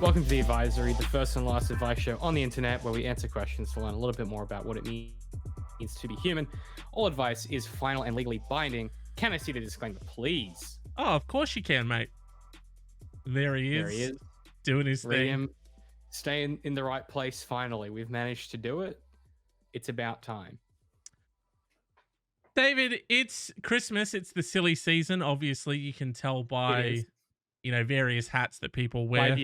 Welcome to The Advisory, the first and last advice show on the internet where we answer questions to learn a little bit more about what it means to be human. All advice is final and legally binding. Can I see the disclaimer, please? Oh, of course you can, mate. There he There he is, is. doing his Read thing. him. Stay in the right place, finally. We've managed to do it. It's about time. David, it's Christmas. It's the silly season. Obviously, you can tell It by, is. various hats that people By wear.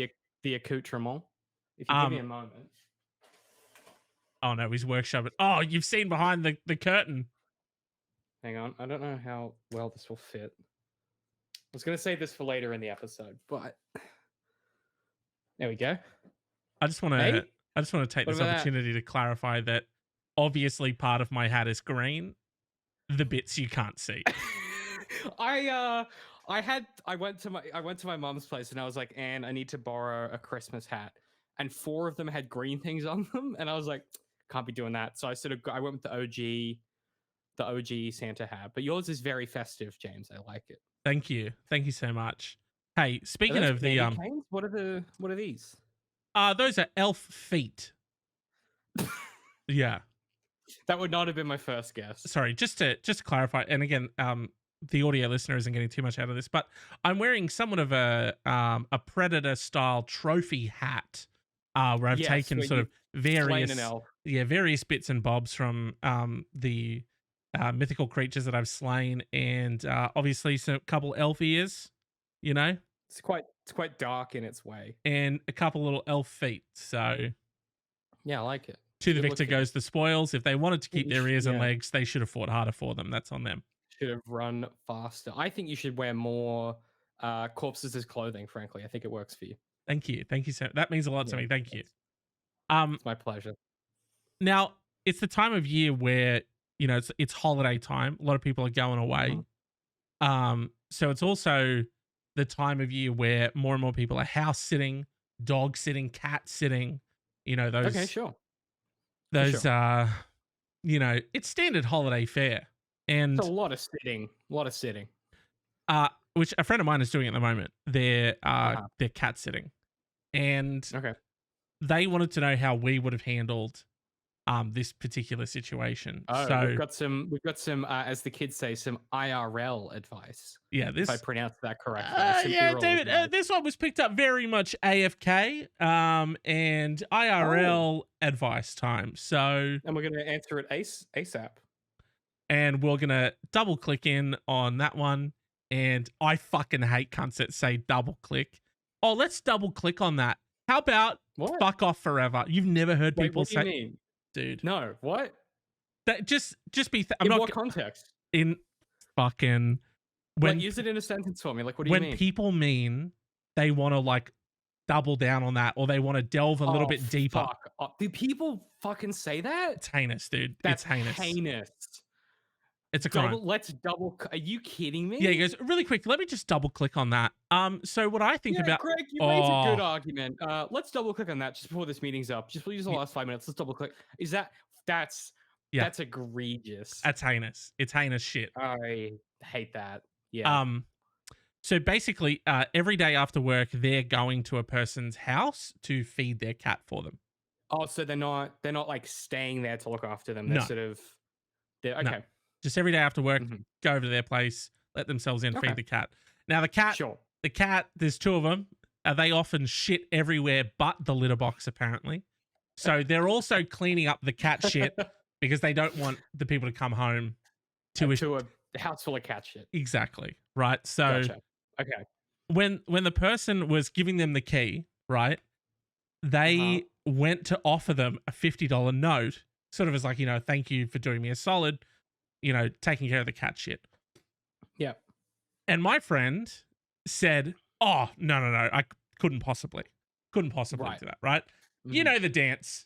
the accoutrement. If you give me a moment. Oh no, he's workshopping. Oh, you've seen behind the curtain. Hang on. I don't know how well this will fit. I was going to save this for later in the episode, but there we go. I just want Hey? to take What this about that? opportunity to clarify that obviously part of my hat is green. The bits you can't see. I went to my mom's place and I was like, Anne, I need to borrow a Christmas hat. And 4 of them had green things on them. And I was like, can't be doing that. So I went with the OG Santa hat. But yours is very festive, James. I like it. Thank you so much. Hey, Are speaking those of the candy canes? What are these? those are elf feet. Yeah. That would not have been my first guess. Sorry, just to clarify, and again, the audio listener isn't getting too much out of this, but I'm wearing somewhat of a predator style trophy hat, where I've taken sort of various bits and bobs from the mythical creatures that I've slain, and obviously a couple elf ears, It's quite dark in its way. and a couple little elf feet. So Yeah, I like it. to the Good victor looking. goes the spoils. If they wanted to keep their ears and Yeah. legs, they should have fought harder for them. That's on them. Should have run faster. I think you should wear more corpses as clothing, frankly. I think it works for you. Thank you, so that means a lot to Yeah, me. Thank you. It's my pleasure. Now it's the time of year where it's holiday time. A lot of people are going away. So it's also the time of year where more and more people are house sitting, dog sitting, cat sitting. Those. Okay, sure. Those it's standard holiday fare, and It's a lot of sitting. which a friend of mine is doing at the moment. They're cat sitting, and Okay. they wanted to know how we would have handled this particular situation. Oh, So we've got some as the kids say, some IRL advice. yeah, If I pronounced that correctly. Some yeah, IRL David, advice. this one was picked up very much AFK, and IRL advice time. So, And we're gonna answer it ASAP. and we're gonna double click in on that one. And I fucking hate cunts that say double click. Oh, let's double click on that. How about What? fuck off forever? You've never heard Wait, people what do you say, mean? dude. No, what? That just be. I'm In not what context? in fucking when Use it in a sentence for me. Like, what do you when mean? people mean they want to like double down on that, or they want to delve a little bit deeper. Fuck. Do people fucking say that? It's heinous, dude. That's it's heinous. heinous. It's a crime. Let's double. Are you kidding me? Yeah, he goes, really quick, let me just double click on that. So what I think about Greg, you raise a good argument. Let's double click on that just before this meeting's up. Just please the last 5 minutes. Let's double click. That's egregious. That's heinous. It's heinous shit. I hate that. Yeah. So basically, every day after work, they're going to a person's house to feed their cat for them. Oh, so they're not like staying there to look after them. They're okay. No. Just every day after work, go over to their place, let themselves in, feed the cat. Now the cat, there's 2 of them. They often shit everywhere but the litter box, apparently. So they're also cleaning up the cat shit because they don't want the people to come home to a house full of cat shit. Exactly. Right. So Gotcha. Okay. when the person was giving them the key, right, they went to offer them a $50 note, sort of as like, thank you for doing me a solid, taking care of the cat shit. Yeah. And my friend said, oh, no, I couldn't possibly do that, right? You know the dance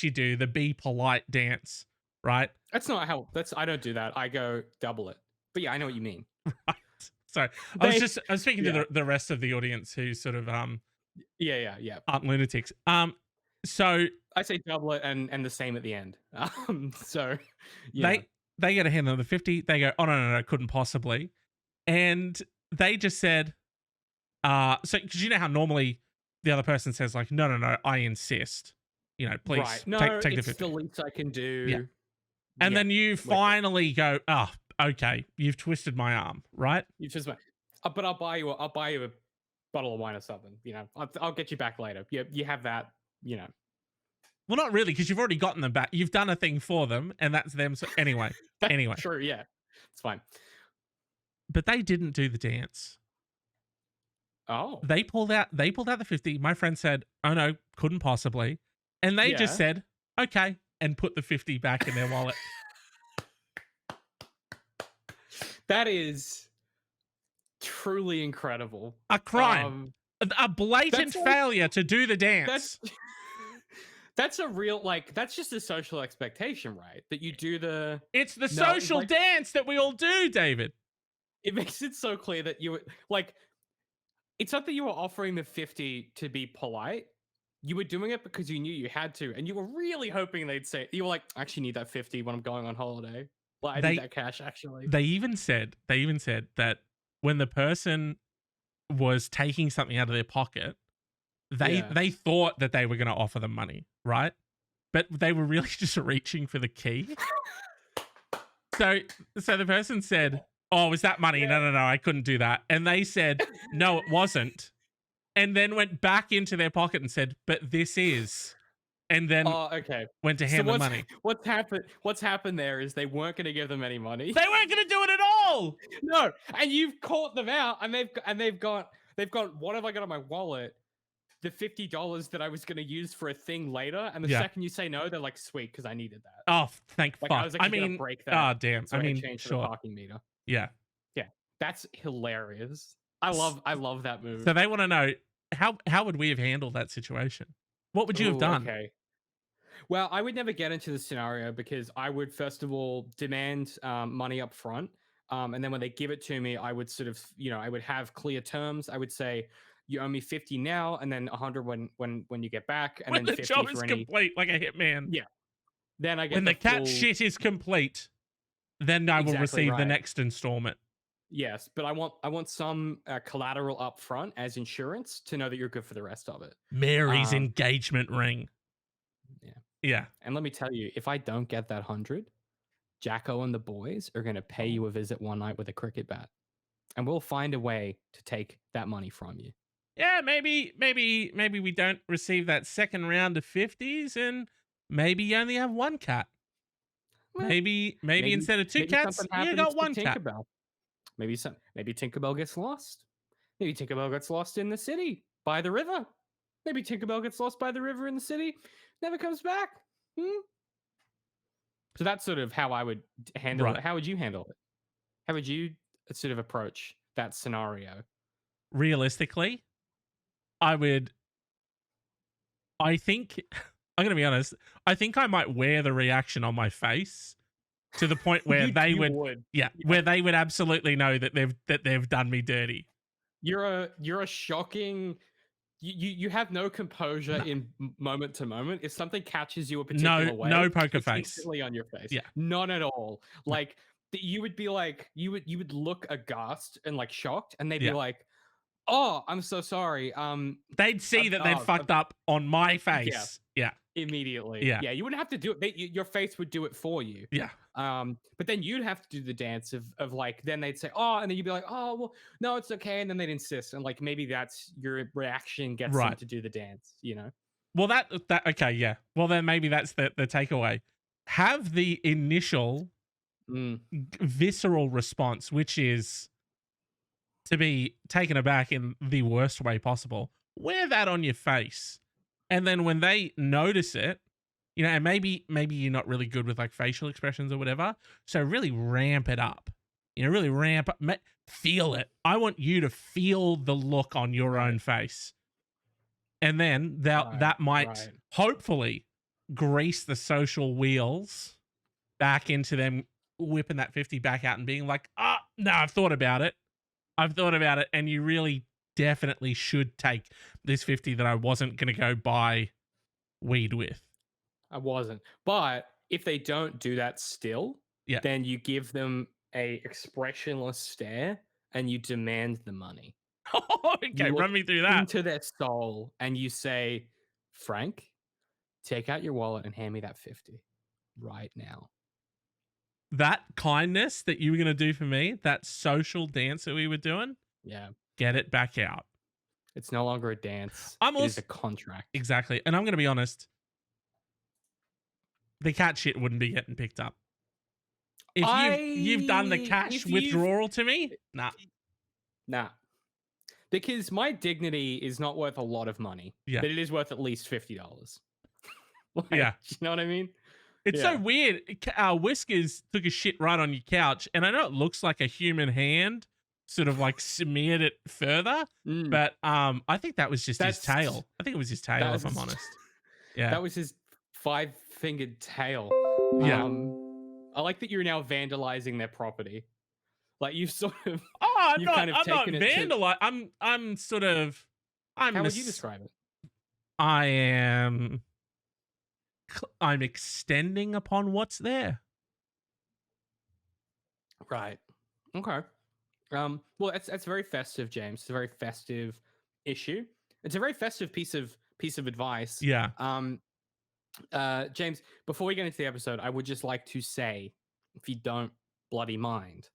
you do, the be polite dance, right? That's not how, I don't do that. I go double it. But yeah, I know what you mean. Right. Sorry. I was speaking to the rest of the audience who sort of aren't lunatics. So I say double it and the same at the end. So yeah. They get a hand on the 50. They go, oh no, couldn't possibly. And they just said, so because you know how normally the other person says like, no, no, no, I insist. You know, Right. please No, take the it's the 50. least I can Yeah. do. And Yeah. then you Wait, finally go, oh, okay, you've twisted my arm, right? you just went, but I'll buy you a bottle of wine or something. You know, I'll get you back later. You have that. You know, Well, not really, because you've already gotten them back. You've done a thing for them, and that's them. So anyway, that's anyway, true. Yeah, it's fine. but they didn't do the dance. Oh, They pulled out the 50. My friend said, "Oh no, couldn't possibly." And they just yeah. said, "Okay," and put the 50 back in their wallet. That is truly incredible. A crime. A blatant That's like failure to do the that's dance. that's a real like that's just a social expectation, right? That you do the It's the no, social like dance that we all do, David. it makes it so clear that you like it's not that you were offering the 50 to be polite. You were doing it because you knew you had to, and you were really hoping they'd say you were like, I actually need that 50 when I'm going on holiday. Like I need They that cash actually. they even said that when the person was taking something out of their pocket, Yeah. they thought that they were going to offer them money, right? But they were really just reaching for the key. So the person said, "Oh, was that money? Yeah. No, no, no, I couldn't do that." And they said, "No, it wasn't." And then went back into their pocket and said, "But this is." And then Oh, okay. went to So hand the money. what's happened there is they weren't going to give them any money. They weren't going to do it at all. No, and you've caught them out, and they've got what have I got in my wallet? The $50 that I was going to use for a thing later, and the Yeah. second you say no, they're like, "Sweet," because I needed that. Oh, thank Like I fuck. was I actually going to mean, break ah, that, damn. so I I had mean, change for the sure. parking meter. Yeah. Yeah, that's hilarious. S- I love that move. So they want to know how would we have handled that situation? What would you have Oh, done? okay. Well, I would never get into the scenario because I would first of all demand money up front, and then when they give it to me, I would sort of, I would have clear terms. I would say, "You owe me 50 now, and then 100 when you get back, and When then the 50 job is for any." complete, like a hitman. Yeah, then I When get the the cat full. shit is complete, then I will Exactly receive the right. next installment. Yes, but I want some collateral up front as insurance to know that you're good for the rest of it. Mary's Um, engagement ring. yeah, Yeah. and let me tell you, if I don't get that 100, Jacko and the boys are going to pay Oh. you a visit one night with a cricket bat. And we'll find a way to take that money from you. Yeah, maybe we don't receive that second round of 50s and maybe you only have one cat. Well, Maybe maybe instead of two maybe cats, something you happens got to one cat. Tinkerbell. Maybe Tinkerbell gets lost. Maybe Tinkerbell gets lost in the city by the river. Maybe Tinkerbell gets lost by the river in the city, never comes back. Hmm? So that's sort of how I would handle it. Right. How would you handle it? How would you sort of approach that scenario? Realistically, I would I think I'm going to be honest, I think I might wear the reaction on my face to the point where they You would would. yeah, Yeah. where they would absolutely know that they've done me dirty. You're a shocking. You have no composure No, in moment to moment. If something catches you a no, particular way, no poker it's face. instantly on your face. Yeah. None at all. No. Like you would be like you would look aghast and like shocked, and they'd be Yeah. like, "Oh, I'm so sorry." They'd see that they'd uh, fucked up on my yeah, face. Yeah. immediately. Yeah. Yeah, you wouldn't have to do it. Your face would do it for you. Yeah. But then you'd have to do the dance of like, then they'd say, "Oh," and then you'd be like, "Oh, well, no, it's okay," and then they'd insist, and like maybe that's your reaction gets them Right. to do the dance, you know? Well, that okay, yeah. Well, then maybe that's the takeaway. Have the initial Mm, visceral response, which is to be taken aback in the worst way possible. Wear that on your face, and then when they notice it, and maybe you're not really good with like facial expressions or whatever, so really ramp it up. Really ramp up, feel it. I want you to feel the look on your right, own face, and then right, that might right. hopefully grease the social wheels back into them whipping that 50 back out and being like, no, I've thought about it. And you really definitely should take this 50 that I wasn't going to go buy weed with. I wasn't. But if they don't do that still, Yeah. then you give them a expressionless stare and you demand the money. Okay, You look run me through that. into their soul and you say, Frank, take out your wallet and hand me that 50 right now. That kindness that you were going to do for me, that social dance that we were doing, Yeah. get it back out. It's no longer a dance. I'm It is also a contract. exactly. And I'm going to be honest, the cat shit wouldn't be getting picked up. If you've done the cash if you've withdrawal to me, nah. Because my dignity is not worth a lot of money, Yeah. but it is worth at least $50. Like, Yeah. you know what I mean? It's Yeah. so weird. Whiskers took a shit right on your couch, and I know it looks like a human hand sort of like smeared it further, but I think that was just his tail. I think it was his tail, if I'm honest. Yeah. That was his 5-fingered tail. Yeah. I like that you're now vandalizing their property. Like you've sort of I'm not vandalizing. I'm sort of How would you describe it? I'm extending upon what's there. Right. Okay. Well, that's very festive, James. It's a very festive issue. It's a very festive piece of advice. Yeah. James, before we get into the episode, I would just like to say, if you don't bloody mind,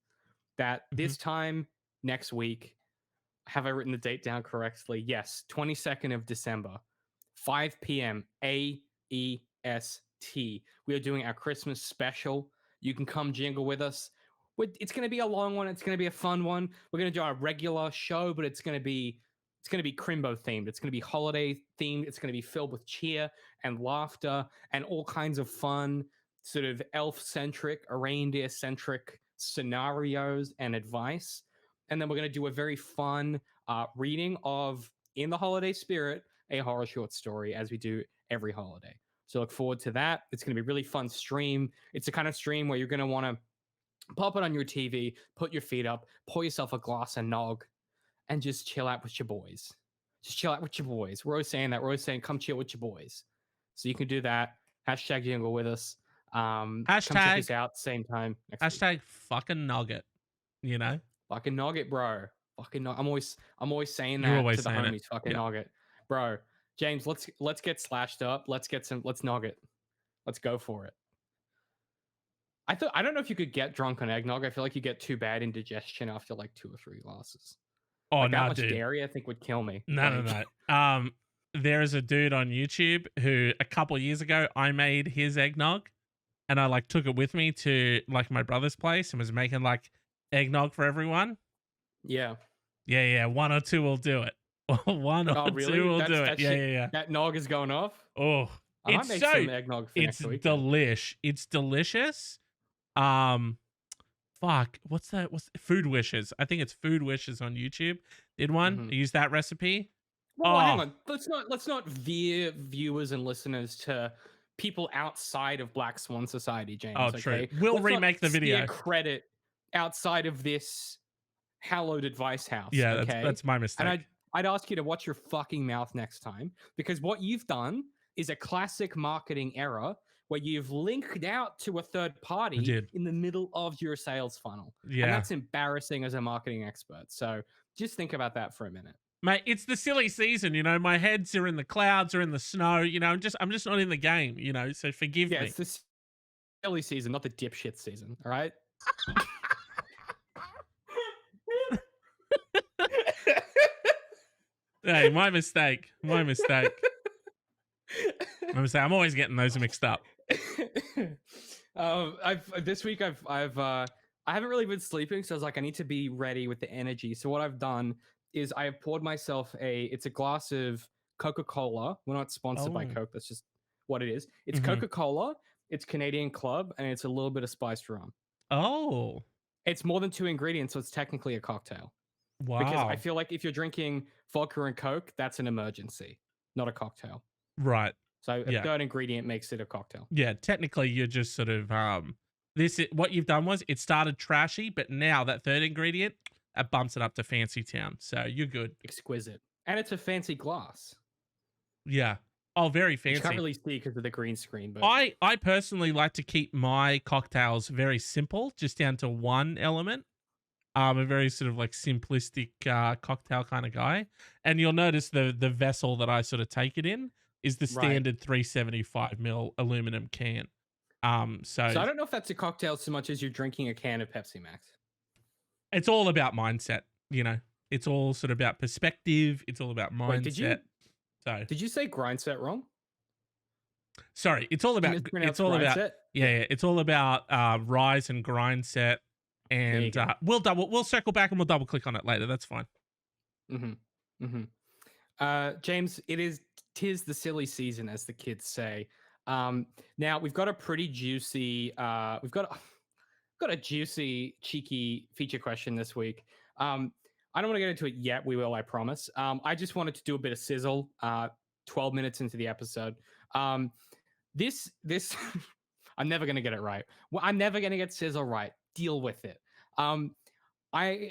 that this time next week, have I written the date down correctly? Yes, 22nd of December, 5 p.m. AEST. We are doing our Christmas special. You can come jingle with us. It's going to be a long one. It's going to be a fun one. We're going to do our regular show, but it's going to be Crimbo themed. It's going to be holiday themed. It's going to be filled with cheer and laughter and all kinds of fun, sort of elf-centric, reindeer-centric scenarios and advice. And then we're going to do a very fun reading of, in the holiday spirit, a horror short story, as we do every holiday. So look forward to that. It's going to be a really fun stream. It's the kind of stream where you're going to want to pop it on your TV, put your feet up, pour yourself a glass of nog, and just chill out with your boys. Just chill out with your boys. We're always saying that. We're always saying, come chill with your boys. So you can do that. Hashtag jingle with us. Come check us out same time next week. Fucking nugget. You know? Fucking nugget, bro. Fucking I'm always saying that to the homies. Fucking nugget. Bro. James, let's get slashed up. Let's nugget. Let's go for it. I don't know if you could get drunk on eggnog. I feel like you get too bad indigestion after like 2 or 3 glasses. Oh, like no, that much dude. dairy, I think, would kill me. No. There's a dude on YouTube who a couple years ago I made his eggnog, and I like took it with me to like my brother's place and was making like eggnog for everyone. Yeah. 1 or 2 will do it. 1 or 2 will do it. Yeah. That nog is going off. Oh, I might make some eggnog for next week. It's delicious. Fuck, what's Food Wishes? I think it's Food Wishes on YouTube. Did one use that recipe? Well, hang on. Let's not veer viewers and listeners to people outside of Black Swan Society, James. Oh, okay? true. We'll remake the video. Credit outside of this hallowed advice house. Yeah, okay? that's my mistake. And I'd ask you to watch your fucking mouth next time, because what you've done is a classic marketing error where you've linked out to a third party in the middle of your sales funnel. Yeah. And that's embarrassing as a marketing expert. So just think about that for a minute. Mate, it's the silly season, you know. My heads are in the clouds or in the snow, you know. I'm just not in the game, you know. So forgive me. Yeah, it's the silly season, not the dipshit season. All right. Hey, my mistake. I'm always getting those mixed up. This week I haven't really been sleeping, so I was like, I need to be ready with the energy. So what I've done is I have poured myself it's a glass of Coca-Cola. We're not sponsored by Coke. That's just what it is. It's Coca-Cola, it's Canadian Club, and it's a little bit of spiced rum. Oh. It's more than 2 ingredients, so it's technically a cocktail. Wow. Because I feel like if you're drinking vodka and Coke, that's an emergency, not a cocktail. Right. So a third ingredient makes it a cocktail. Yeah, technically you're just sort of what you've done was it started trashy, but now that third ingredient bumps it up to fancy town. So you're good. Exquisite. And it's a fancy glass. Yeah. Oh, very fancy. You can't really see because of the green screen. But I personally like to keep my cocktails very simple, just down to one element. A very sort of like simplistic cocktail kind of guy. And you'll notice the vessel that I sort of take it in is the Right. standard 375 ml aluminum can. So So I don't know if that's a cocktail so much as you're drinking a can of Pepsi Max. it's all about mindset, you know. It's all sort of about perspective. It's all about Wait, mindset. So did you say grind set wrong? sorry, Did you mispronounce it's all grind about set? yeah, Yeah. yeah, it's all about rise and grind set, There you and go. we'll circle back and we'll double click on it later. That's fine. Mm-hmm. Mm-hmm. James, tis the silly season, as the kids say. Now we've got a pretty juicy, got a juicy, cheeky feature question this week. I don't want to get into it yet. We will, I promise. I just wanted to do a bit of sizzle. 12 minutes into the episode. This, I'm never gonna get it right. Well, I'm never gonna get sizzle right. Deal with it. Um, I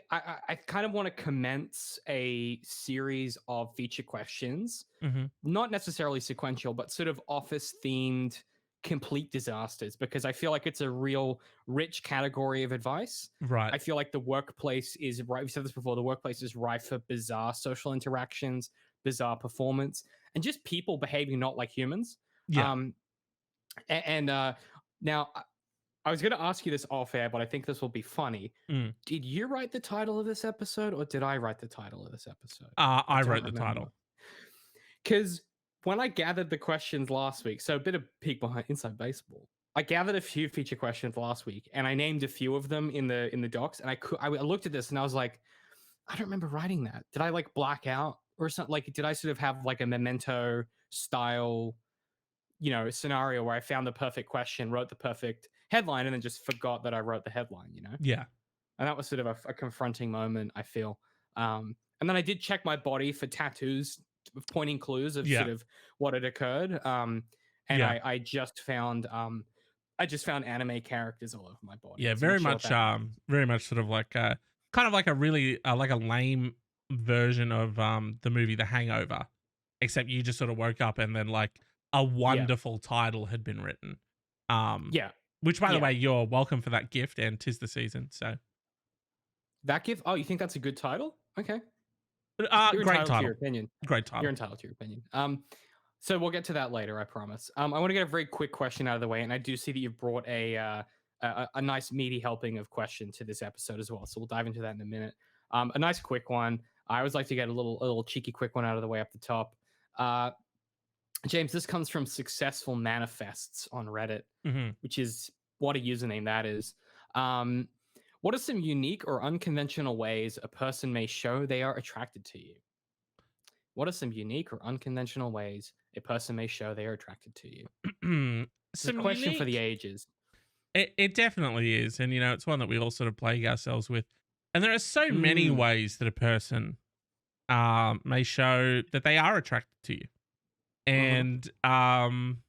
kind of want to commence a series of feature questions, Mm-hmm. not necessarily sequential, but sort of office themed complete disasters, because I feel like it's a real rich category of advice. Right. I feel like the workplace is right. We said this before. The workplace is rife for bizarre social interactions, bizarre performance, and just people behaving not like humans. Yeah. And now I was going to ask you this off air, but I think this will be funny. Mm. Did you write the title of this episode, or did I write the title of this episode? I don't wrote the remember. title. Because when I gathered the questions last week, so a bit of peek behind inside baseball. I gathered a few feature questions last week, and I named a few of them in the docs. And I looked at this and I was like, I don't remember writing that. Did I like black out or something? Like, did I sort of have like a memento style, scenario where I found the perfect question, wrote the perfect headline, and then just forgot that I wrote the headline, Yeah. And that was sort of a confronting moment, I feel. And then I did check my body for tattoos, pointing clues of sort of what had occurred. And Yeah. I just found anime characters all over my body. Yeah, So I'm very not sure much very much sort of like kind of like a really like a lame version of the movie The Hangover, except you just sort of woke up and then like a wonderful title had been written. Yeah. Which, by the Yeah. way, you're welcome for that gift, and 'tis the season. So That gift. Oh, you think that's a good title? Okay. You're great entitled to title. your opinion. Great title. You're entitled to your opinion. So we'll get to that later, I promise. I want to get a very quick question out of the way, and I do see that you've brought a nice meaty helping of question to this episode as well. So we'll dive into that in a minute. A nice quick one. I always like to get a little cheeky quick one out of the way up the top. James, this comes from Successful Manifests on Reddit, Mm-hmm. which is what a username that is. What are some unique or unconventional ways a person may show they are attracted to you? What are some unique or unconventional ways a person may show they are attracted to you? It's a Some question for the unique. ages. It definitely is, and it's one that we all sort of plague ourselves with. And there are so many ways that a person may show that they are attracted to you. And so I'm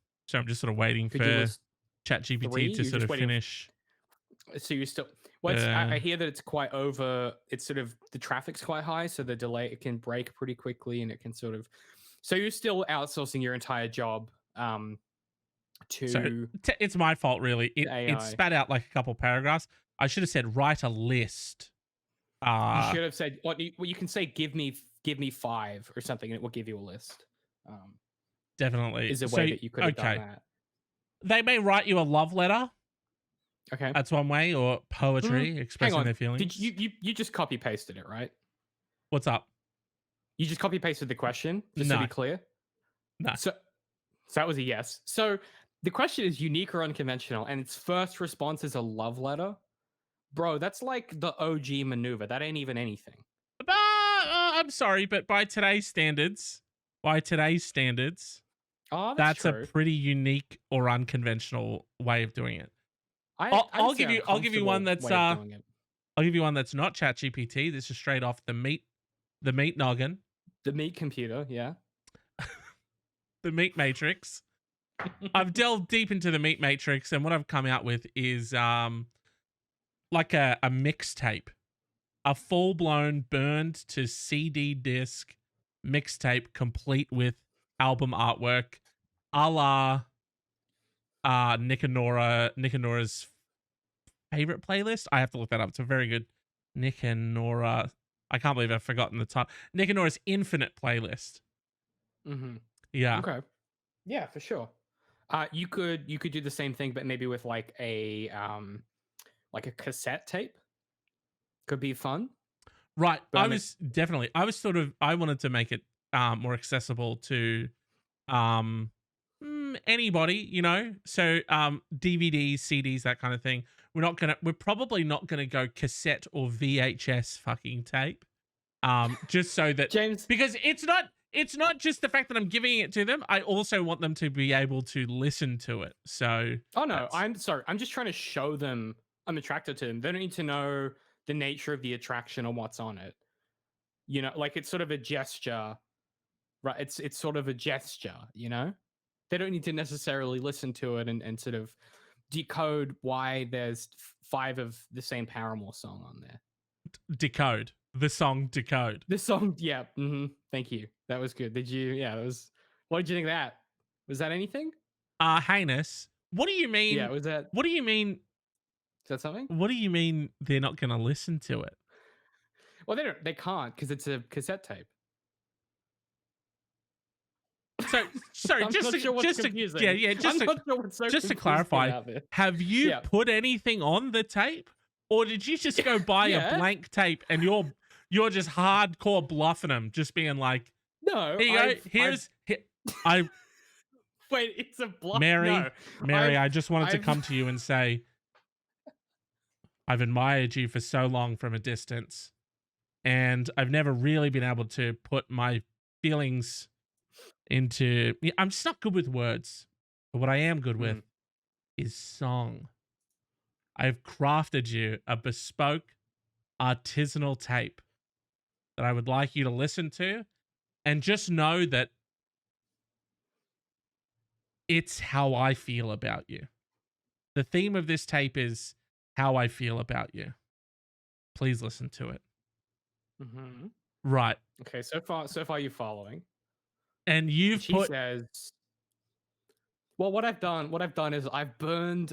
just sort of waiting Could you for list ChatGPT three? to You're sort just of waiting. finish. So you're still. Well, I hear that it's quite over. It's sort of the traffic's quite high, so the delay it can break pretty quickly, and it can sort of. So you're still outsourcing your entire job to. So it's my fault, really. It spat out like a couple paragraphs. I should have said write a list. You should have said. Well, you can say give me 5 or something, and it will give you a list. Definitely Is a way that you could have done that. They may write you a love letter. Okay, that's one way, or poetry expressing their feelings. Did you just copy pasted it, right? What's up? You just copy pasted the question, just to be clear. No. So that was a yes. So the question is unique or unconventional, and its first response is a love letter. Bro, that's like the OG maneuver. That ain't even anything. I'm sorry, but by today's standards, oh, that's true. a pretty unique or unconventional way of doing it. I'll give you one that's not ChatGPT. This is straight off the meat noggin. The meat computer, yeah. The meat matrix. I've delved deep into the meat matrix, and what I've come out with is like a mixtape. A full-blown burned to CD disc mixtape complete with album artwork, a la Nick and Nora's favorite playlist. I have to look that up. It's a very good Nick and Nora. I can't believe I've forgotten the title. Nick and Nora's Infinite playlist. Mm-hmm. Yeah. Okay. Yeah, for sure. You could do the same thing, but maybe with like a cassette tape. Could be fun. Right. But I mean, I was sort of, I wanted to make it more accessible to um anybody, you know. So DVDs, CDs, that kind of thing. We're probably not gonna go cassette or VHS fucking tape. Just so that, James. because it's not just the fact that I'm giving it to them. I also want them to be able to listen to it. So Oh no, that's I'm sorry. I'm just trying to show them I'm attracted to them. They don't need to know the nature of the attraction or what's on it. You know, like it's sort of a gesture, right? It's sort of a gesture, you know? They don't need to necessarily listen to it and sort of decode why there's five of the same Paramore song on there. Decode. The song Decode. This song, yeah. Thank you. That was good. Did you? Yeah, that was. What did you think of that? Was that anything? Heinous. What do you Yeah, mean? was that? What do you mean? Is that something? What do you mean they're not going to listen to it? Well, they don't. They can't because it's a cassette tape. So sorry, I'm not sure what's confusing. yeah, I'm not sure what's so just to confusing clarify, about this. have you Yeah. put anything on the tape, or did you just go buy Yeah. a blank tape and you're just hardcore bluffing them, just being like, No. here you go, I Wait, it's a bluff. Mary, No, I just wanted to I've- come to you and say, I've admired you for so long from a distance, and I've never really been able to put my feelings into. I'm just not good with words, but what I am good with is song. I've crafted you a bespoke artisanal tape that I would like you to listen to, and just know that it's how I feel about you. The theme of this tape is how I feel about you. Please listen to it. Right. Okay, so far you're following. And you've She put says, well, what I've done is I've burned.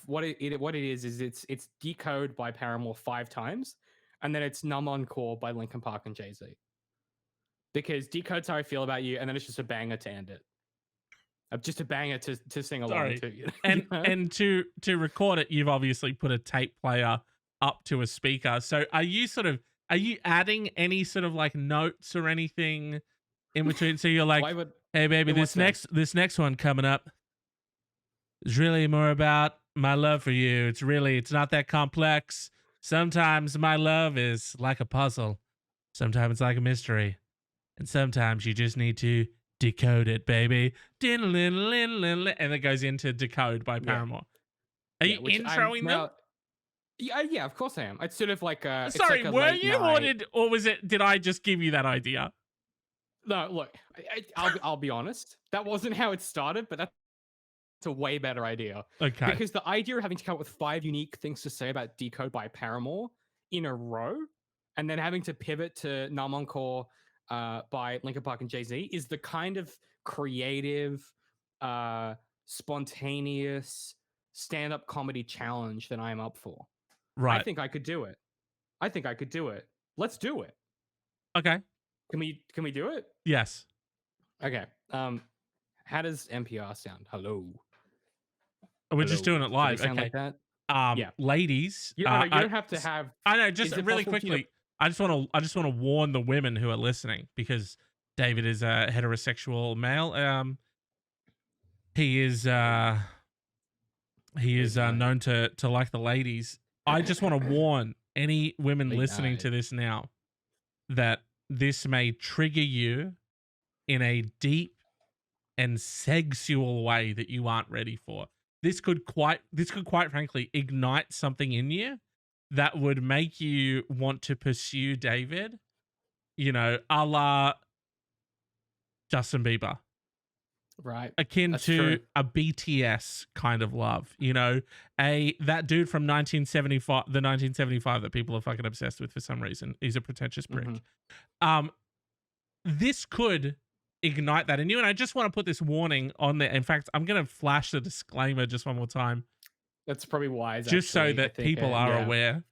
What it is it's decode by Paramore 5 times, and then it's Numb Encore by Linkin Park and Jay-Z. Because decode's how I feel about you, and then it's just a banger to end it. Just a banger to sing along to. You know? And to record it, you've obviously put a tape player up to a speaker. So are you adding any sort of like notes or anything in between? So you're like, hey baby, this next one coming up is really more about my love for you. It's not that complex. Sometimes my love is like a puzzle. Sometimes it's like a mystery. And sometimes you just need to decode it, baby. And it goes into Decode by Paramore. Are you introing them? Yeah, of course I am. It's sort of like a. Sorry, like a were late you night. or was it? Did I just give you that idea? No, look, I'll be honest. That wasn't how it started, but that's a way better idea. Okay. Because the idea of having to come up with 5 unique things to say about Decode by Paramore in a row, and then having to pivot to Numb Encore by Linkin Park and Jay-Z is the kind of creative, spontaneous stand-up comedy challenge that I am up for. Right. I think I could do it. Let's do it. Okay. Can we do it? Yes. Okay. How does NPR sound? Hello. We're just doing it live. Sound okay. like that? Yeah. Ladies. You don't have to have. I know. Just really quickly. I just want to warn the women who are listening, because David is a heterosexual male. He is known to like the ladies. I just want to warn any women listening to this now that this may trigger you in a deep and sexual way that you aren't ready for. This could quite frankly ignite something in you that would make you want to pursue David, you know, a la Justin Bieber. Right. Akin That's to true. a BTS kind of love, you know, that dude from 1975 that people are fucking obsessed with for some reason. He's a pretentious prick. This could ignite that in you, and I just want to put this warning on there. In fact, I'm going to flash the disclaimer just one more time. That's probably wise. Just actually. so that people are aware.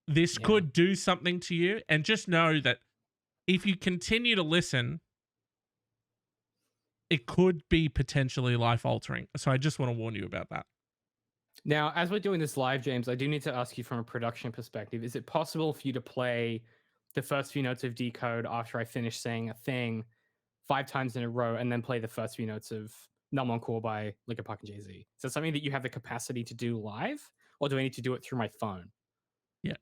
this Yeah. could do something to you. And just know that if you continue to listen, it could be potentially life altering. So I just want to warn you about that. Now, as we're doing this live, James, I do need to ask you from a production perspective, is it possible for you to play the first few notes of Decode after I finish saying a thing 5 times in a row and then play the first few notes of Numb on Call by Liquor Puck and Jay-Z? Is that something that you have the capacity to do live, or do I need to do it through my phone? Yeah.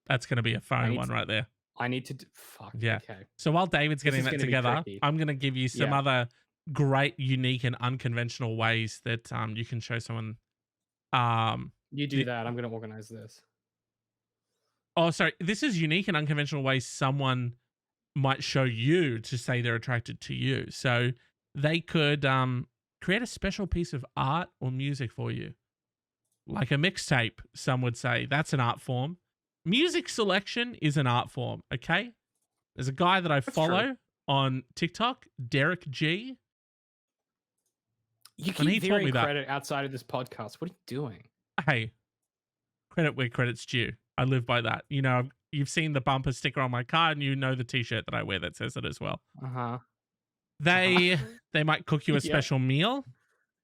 That's going to be a phone one right there. I need to fuck. Yeah. Okay. So while David's getting that together, I'm going to give you some other great, unique, and unconventional ways that you can show someone. You do that. I'm going to organize this. Oh, sorry. This is unique and unconventional ways someone might show you to say they're attracted to you. So they could create a special piece of art or music for you, like a mixtape. Some would say that's an art form. Music selection is an art form. Okay. There's a guy that I follow on TikTok, Derek G. You keep veering credit outside of this podcast. What are you doing? Hey, credit where credit's due. I live by that. You know, you've seen the bumper sticker on my car, and you know the T-shirt that I wear that says it as well. They might cook you a special meal,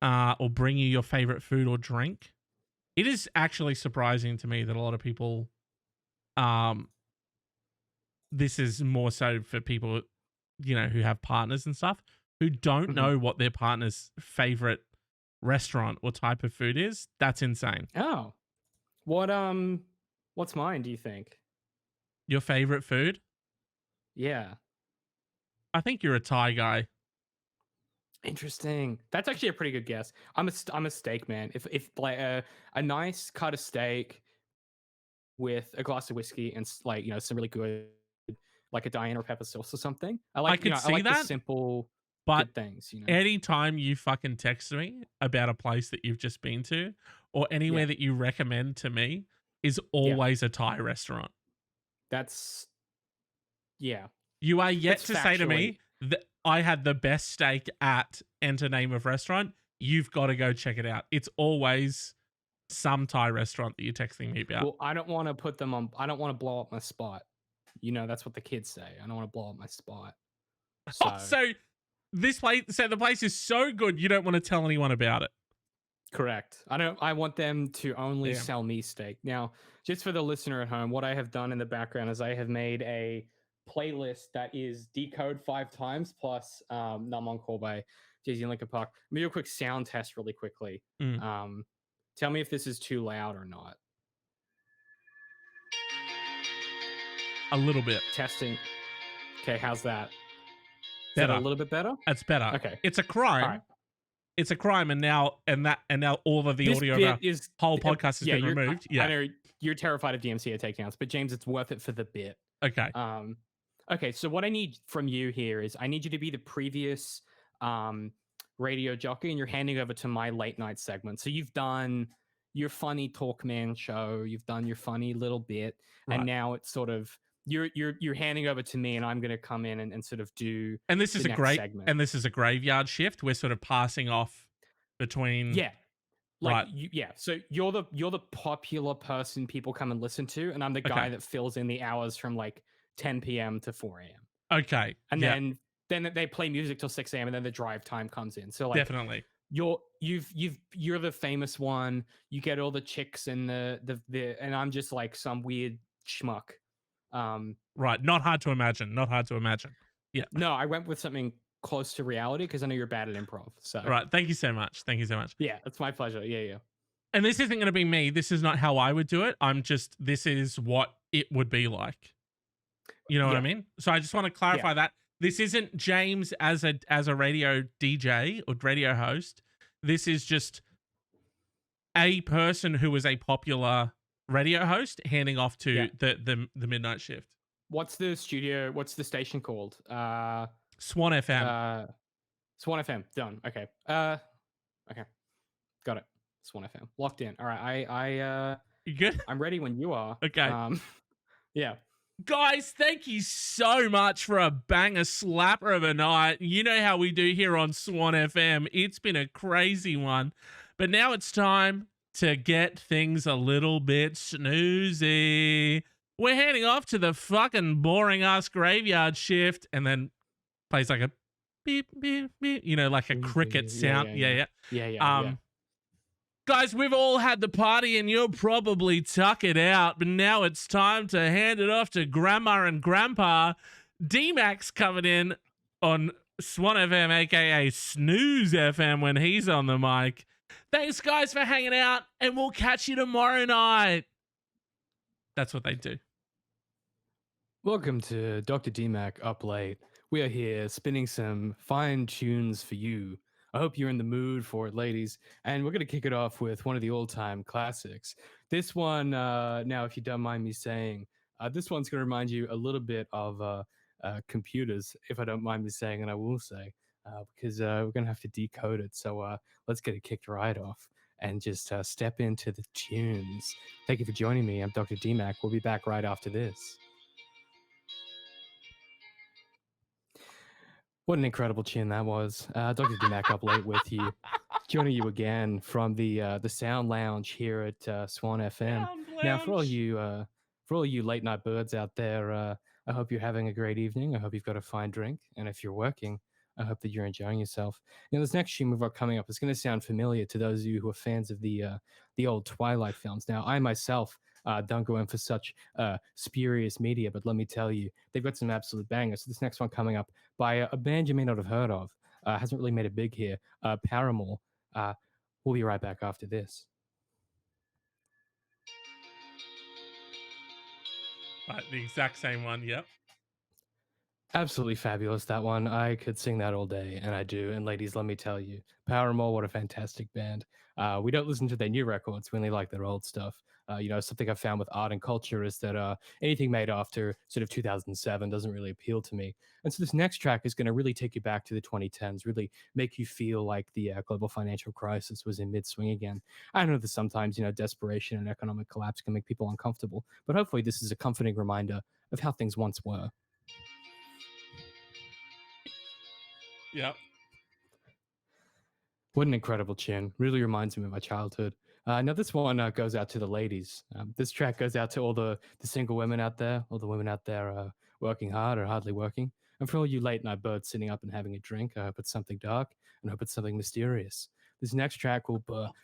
or bring you your favorite food or drink. It is actually surprising to me that a lot of people, this is more so for people, you know, who have partners and stuff, who don't know what their partner's favorite restaurant or type of food is. That's insane. Oh, what's mine, do you think? Your favorite food? Yeah. I think you're a Thai guy. Interesting. That's actually a pretty good guess. I'm a steak man. If like a nice cut of steak with a glass of whiskey and like, you know, some really good, like a Diana pepper sauce or something. I could see that. The simple, good things. You know, anytime you fucking text me about a place that you've just been to, or anywhere that you recommend to me, is always a Thai restaurant. That's You are yet to say to me that I had the best steak at enter name of restaurant. You've got to go check it out. It's always some Thai restaurant that you're texting me about. Well, I don't want to put them on. I don't want to blow up my spot. You know, that's what the kids say. I don't want to blow up my spot. So this place, so the place is so good, you don't want to tell anyone about it. Correct. I want them to only sell me steak. Now, just for the listener at home, what I have done in the background is I have made a playlist that is Decode 5 times plus Numb on Call by Jay-Z and Linkin Park. Let me do a quick sound test really quickly. Tell me if this is too loud or not. A little bit. Testing. Okay, how's that? Is better. that a little bit better? That's better. Okay. It's a crime. All right. It's a crime, and now all of the audio of our whole podcast has been removed. I know you're terrified of DMCA takedowns, but James, it's worth it for the bit. Okay. Okay, so what I need from you here is I need you to be the previous radio jockey, and you're handing over to my late night segment. So you've done your funny talk man show, you've done your funny little bit, and now it's sort of you're handing over to me, and I'm going to come in and sort of do. And this is this is a graveyard shift. We're sort of passing off between. Yeah. So you're the popular person people come and listen to, and I'm the guy that fills in the hours from like 10 p.m. to 4 a.m. Okay. And then they play music till 6 a.m. and then the drive time comes in. So like definitely you're the famous one. You get all the chicks and the and I'm just like some weird schmuck. Right. Not hard to imagine. Yeah. No, I went with something close to reality because I know you're bad at improv. So right. Thank you so much. Yeah, it's my pleasure. Yeah. And this isn't going to be me. This is not how I would do it. This is what it would be like. You know what I mean? So I just want to clarify that this isn't James as a radio DJ or radio host. This is just a person who is a popular radio host handing off to the midnight shift. What's the station called? Swan FM. Swan FM. Done. Okay. Okay. Got it. Swan FM. Locked in. All right. You good? I'm ready when you are. Okay. Yeah. Guys, thank you so much for a banger slapper of a night. You know how we do here on Swan FM. It's been a crazy one. But now it's time to get things a little bit snoozy. we're heading off to the fucking boring ass graveyard shift, and then plays like a beep beep beep, like a cricket Yeah, sound. yeah, Yeah, yeah. yeah. Yeah, yeah, yeah. Um, guys, we've all had the party and you'll probably tuck it out, but now it's time to hand it off to Grandma and Grandpa. D-Max coming in on Swan FM, aka Snooze FM, when he's on the mic. Thanks, guys, for hanging out, and we'll catch you tomorrow night. That's what they do. Welcome to Dr. DMAC Up Late. We are here spinning some fine tunes for you. I hope you're in the mood for it, ladies. And we're going to kick it off with one of the old-time classics. This one, now, if you don't mind me saying, this one's going to remind you a little bit of computers, if I don't mind me saying, and I will say, because we're going to have to decode it. So let's get it kicked right off and just step into the tunes. Thank you for joining me. I'm Dr. DMAC. We'll be back right after this. What an incredible tune that was. Dr. DMAC Up Late with you. Joining you again from the Sound Lounge here at Swan FM. Now, for all you late night birds out there, I hope you're having a great evening. I hope you've got a fine drink, and if you're working, I hope that you're enjoying yourself. Now, this next tune we've got coming up is going to sound familiar to those of you who are fans of the old Twilight films. Now, I myself don't go in for such spurious media, but let me tell you, they've got some absolute bangers. So this next one coming up by a band you may not have heard of, hasn't really made it big here, Paramore. We'll be right back after this. The exact same one, yep. Absolutely fabulous, that one. I could sing that all day, and I do. And ladies, let me tell you, Paramore, what a fantastic band. We don't listen to their new records. We only like their old stuff. Something I've found with art and culture is that anything made after sort of 2007 doesn't really appeal to me. And so this next track is going to really take you back to the 2010s, really make you feel like the global financial crisis was in mid-swing again. I know that sometimes, desperation and economic collapse can make people uncomfortable, but hopefully this is a comforting reminder of how things once were. Yep. What an incredible tune. Really reminds me of my childhood. Now, this one goes out to the ladies. This track goes out to all the single women out there, all the women out there working hard or hardly working. And for all you late night birds sitting up and having a drink, I hope it's something dark and I hope it's something mysterious. This next track will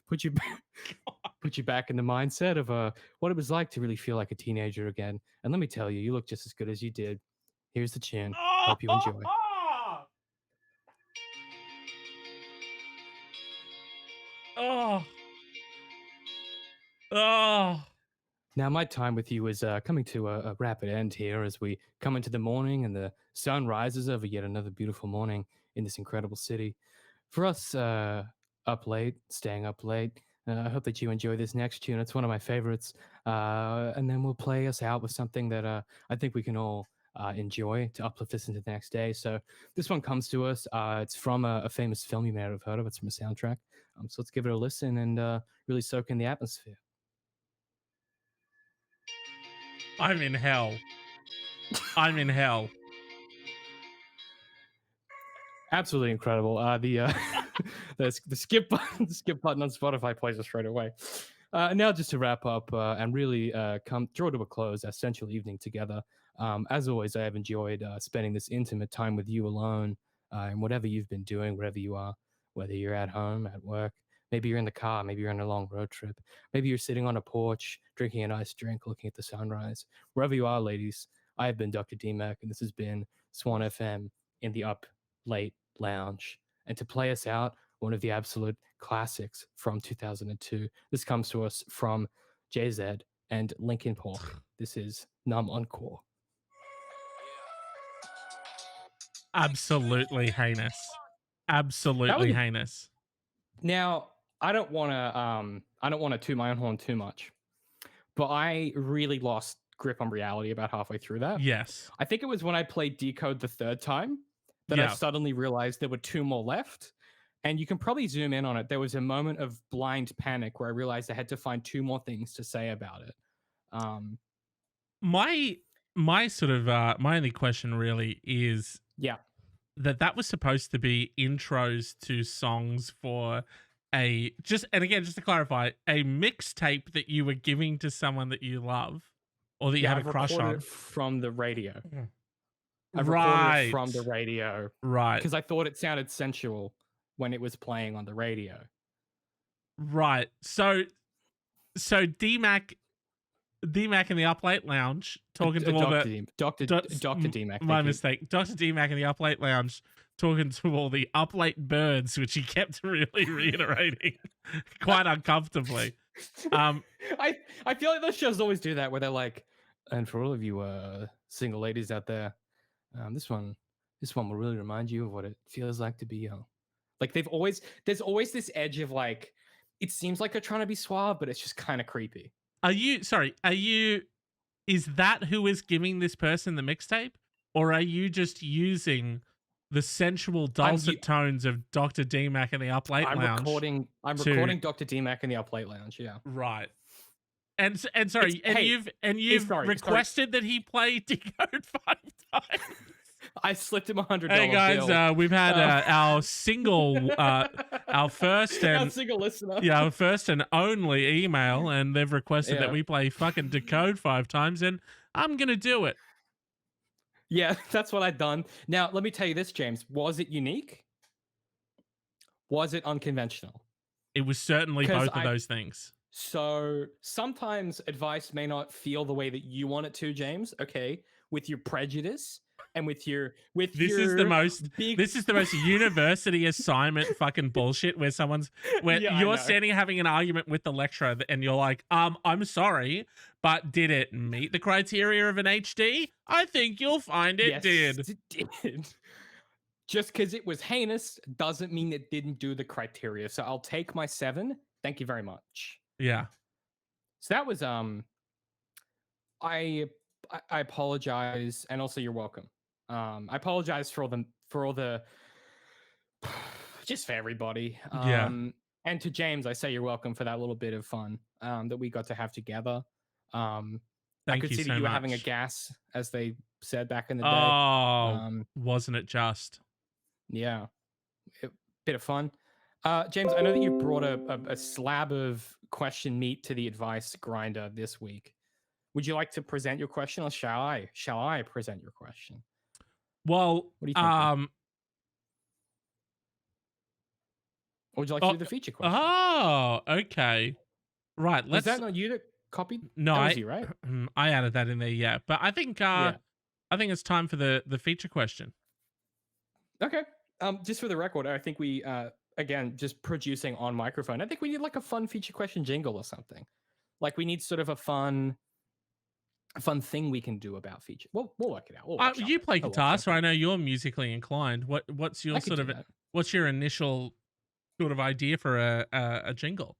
put you back in the mindset of what it was like to really feel like a teenager again. And let me tell you, you look just as good as you did. Here's the tune. Hope you enjoy. Oh. Oh. Now, my time with you is coming to a rapid end here as we come into the morning and the sun rises over yet another beautiful morning in this incredible city. For us up late, staying up late, I hope that you enjoy this next tune. It's one of my favorites. And then we'll play us out with something that I think we can all enjoy to uplift us into the next day. So this one comes to us. It's from a famous film you may not have heard of. It's from a soundtrack. So let's give it a listen and really soak in the atmosphere. I'm in hell. I'm in hell. Absolutely incredible. The skip button, the skip button on Spotify plays us right away. Now, just to wrap up and really draw to a close our central evening together. As always, I have enjoyed spending this intimate time with you alone, and whatever you've been doing, wherever you are, whether you're at home, at work, maybe you're in the car, maybe you're on a long road trip, maybe you're sitting on a porch drinking a nice drink, looking at the sunrise. Wherever you are, ladies, I have been Dr. DMAC, and this has been Swan FM in the Up Late Lounge. And to play us out, one of the absolute classics from 2002. This comes to us from JZ and Linkin Park. This is Numb Encore. Absolutely heinous. Absolutely heinous. Now, I don't want to toot my own horn too much, but I really lost grip on reality about halfway through that. Yes. I think it was when I played Decode the third time that I suddenly realized there were two more left. And you can probably zoom in on it. There was a moment of blind panic where I realized I had to find two more things to say about it. My sort of my only question really is that was supposed to be intros to songs for and again, just to clarify, a mixtape that you were giving to someone that you love. or that you Yeah, had a I've crush recorded on. it from the radio. I've recorded it from the Right. radio Right. because I thought it sounded sensual when it was playing on the radio. Right. So D-Mac in the Up Late Lounge talking to all the Dr. D-Mac, my thank you. mistake. Dr. D-Mac in the Up Late Lounge talking to all the up late birds, which he kept really reiterating quite uncomfortably. I feel like those shows always do that, where they're like, and for all of you single ladies out there, this one will really remind you of what it feels like to be young. Like there's always this edge of like, it seems like they're trying to be suave, but it's just kind of creepy. Is that who is giving this person the mixtape? Or are you just using the sensual dulcet tones of Dr. D-Mac in the Up Late Lounge? I'm recording Dr. D-Mac in the Up Late Lounge, yeah. Right. And you've requested that he play Decode 5 times. I slipped him $100. Hey guys, we've had our single, our first and our single listener, our first and only email, and they've requested that we play fucking Decode 5 times, and I'm gonna do it. Yeah, that's what I've done. Now, let me tell you this, James. Was it unique? Was it unconventional? It was certainly both of those things. So sometimes advice may not feel the way that you want it to, James. Okay, with your prejudice. And this is the most university assignment fucking bullshit where you're standing having an argument with the lecturer and you're like, I'm sorry, but did it meet the criteria of an HD? I think you'll find it did. It did. Just because it was heinous doesn't mean it didn't do the criteria. So I'll take my 7. Thank you very much. Yeah. So that was I apologize, and also you're welcome. I apologize for all the just for everybody. And to James, I say you're welcome for that little bit of fun that we got to have together. I could see that you were having a gas, as they said back in the day. Oh, wasn't it just? Yeah, bit of fun. James, I know that you brought a slab of question meat to the advice grinder this week. Would you like to present your question, or shall I present your question? Well, what do you think? Or would you like to do the feature question? Oh, okay. Right. Was that not you that copied? No, that was you, right? I added that in there, yeah. But I think it's time for the feature question. Okay. Just for the record, I think we again, just producing on microphone. I think we need like a fun feature question jingle or something. Like we need sort of a fun thing we can do about feature. We'll work it out. You play guitar, so I know you're musically inclined. What's your what's your initial sort of idea for a jingle?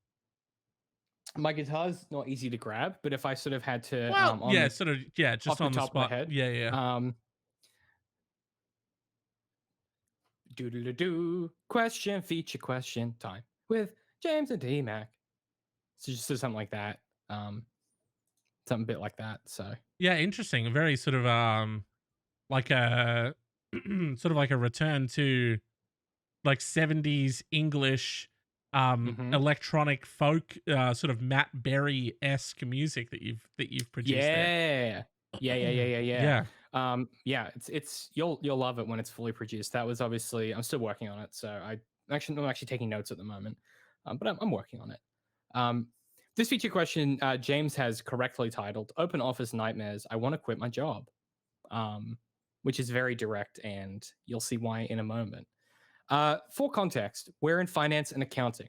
My guitar's not easy to grab, but if I sort of had to, just on the spot. Of my head, yeah. Question, feature question time with James and D-Mac. So just something like that. Something a bit like that. So yeah, interesting. Very sort of like a sort of like a return to like 70s English electronic folk sort of Matt Berry-esque music that you've produced. Yeah. It's you'll love it when it's fully produced. That was obviously, I'm still working on it, so I'm actually taking notes at the moment, but I'm working on it. This feature question, James has correctly titled "Open Office Nightmares. I want to quit my job," which is very direct, and you'll see why in a moment. For context, we're in finance and accounting.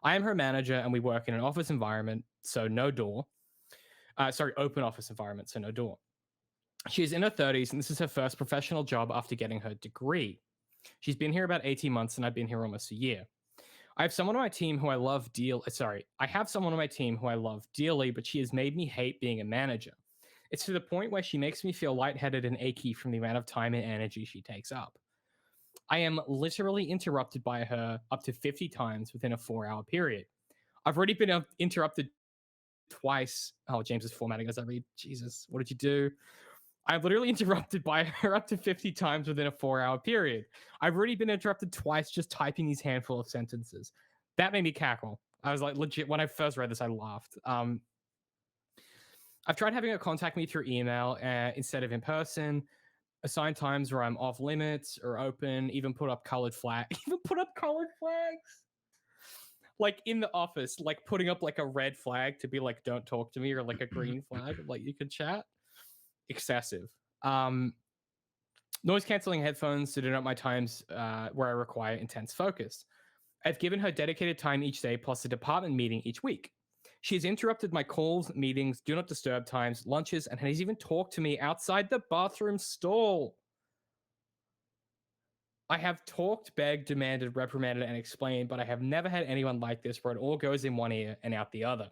I am her manager, and we work in an office environment, so no door. Open office environment, so no door. She's in her 30s, and this is her first professional job after getting her degree. She's been here about 18 months, and I've been here almost a year. I have someone on my team who I love dearly, but she has made me hate being a manager. It's to the point where she makes me feel lightheaded and achy from the amount of time and energy she takes up. I am literally interrupted by her up to 50 times within a 4-hour period. I've already been interrupted twice. Oh, James is formatting as I read. Jesus, what did you do? I've literally interrupted by her up to 50 times within a 4-hour period. I've already been interrupted twice just typing these handful of sentences. That made me cackle. I was like, legit, when I first read this, I laughed. I've tried having it contact me through email instead of in person. Assign times where I'm off limits or open. Even put up colored flag. Even put up colored flags. Like in the office, like putting up like a red flag to be like, "Don't talk to me," or like a green flag, like you can chat. Excessive. Noise canceling headphones to denote my times where I require intense focus. I've given her dedicated time each day plus a department meeting each week. She has interrupted my calls, meetings, do not disturb times, lunches, and has even talked to me outside the bathroom stall. I have talked, begged, demanded, reprimanded, and explained, but I have never had anyone like this where it all goes in one ear and out the other.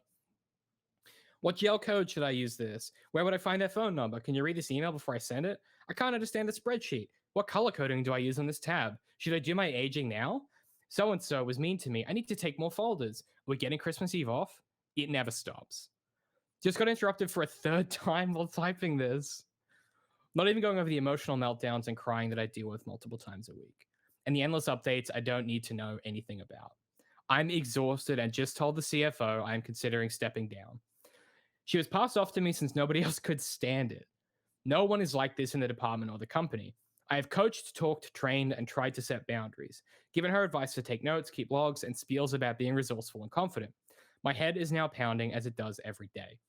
What gel code should I use this? Where would I find their phone number? Can you read this email before I send it? I can't understand the spreadsheet. What color coding do I use on this tab? Should I do my aging now? So and so was mean to me. I need to take more folders. We're getting Christmas Eve off. It never stops. Just got interrupted for a third time while typing this. Not even going over the emotional meltdowns and crying that I deal with multiple times a week. And the endless updates I don't need to know anything about. I'm exhausted and just told the CFO I'm considering stepping down. She was passed off to me since nobody else could stand it. No one is like this in the department or the company. I have coached, talked, trained, and tried to set boundaries, given her advice to take notes, keep logs, and spiels about being resourceful and confident. My head is now pounding as it does every day.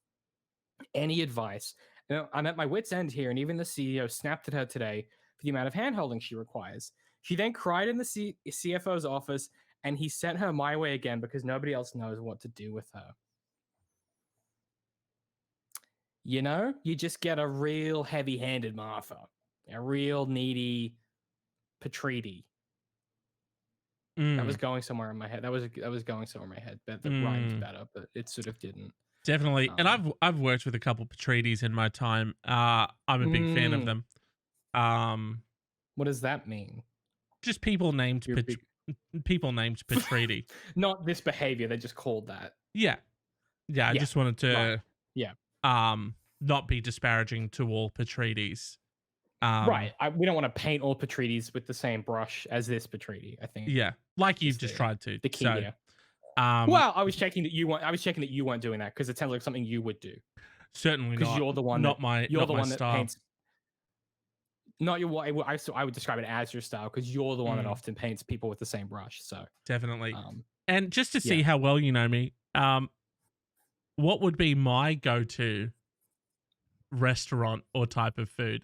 Any advice? I'm at my wit's end here, and even the CEO snapped at her today for the amount of handholding she requires. She then cried in the CFO's office, and he sent her my way again because nobody else knows what to do with her. You know, you just get a real heavy-handed Martha, a real needy Patriti. That was going somewhere in my head. That was going somewhere in my head. That rhymed better, but it sort of didn't. Definitely. And I've worked with a couple Patritis in my time. I'm a big fan of them. What does that mean? Just people named Patriti. Not this behavior. They just called that. Yeah. I just wanted to not be disparaging to all Patritis. Right. We don't want to paint all Patritis with the same brush as this Patriti, I think. Yeah. Like you've just tried to. The key here. Well, I was checking that you weren't doing that because it sounds like something you would do. Certainly not. Because you're the one that paints. Not your. I would describe it as your style because you're the one that often paints people with the same brush. So definitely. And just to see how well you know me, what would be my go-to restaurant or type of food?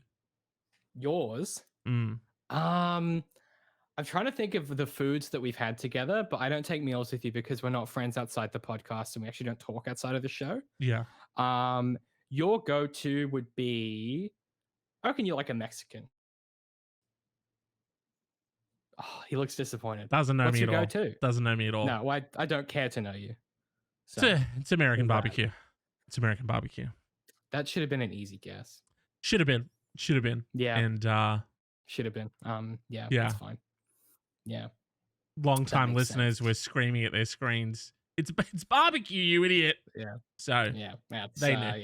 Yours? I'm trying to think of the foods that we've had together, but I don't take meals with you because we're not friends outside the podcast and we actually don't talk outside of the show. Yeah. Your go-to would be, I reckon you're like a Mexican. Oh, he looks disappointed. Doesn't know me at all. What's your go-to? Doesn't know me at all. No, I don't care to know you. So, it's American barbecue. It's American barbecue. That should have been an easy guess. Should have been. Yeah. And should have been. Yeah, that's fine. Yeah. Long-time listeners were screaming at their screens. It's barbecue, you idiot. Yeah. So they know.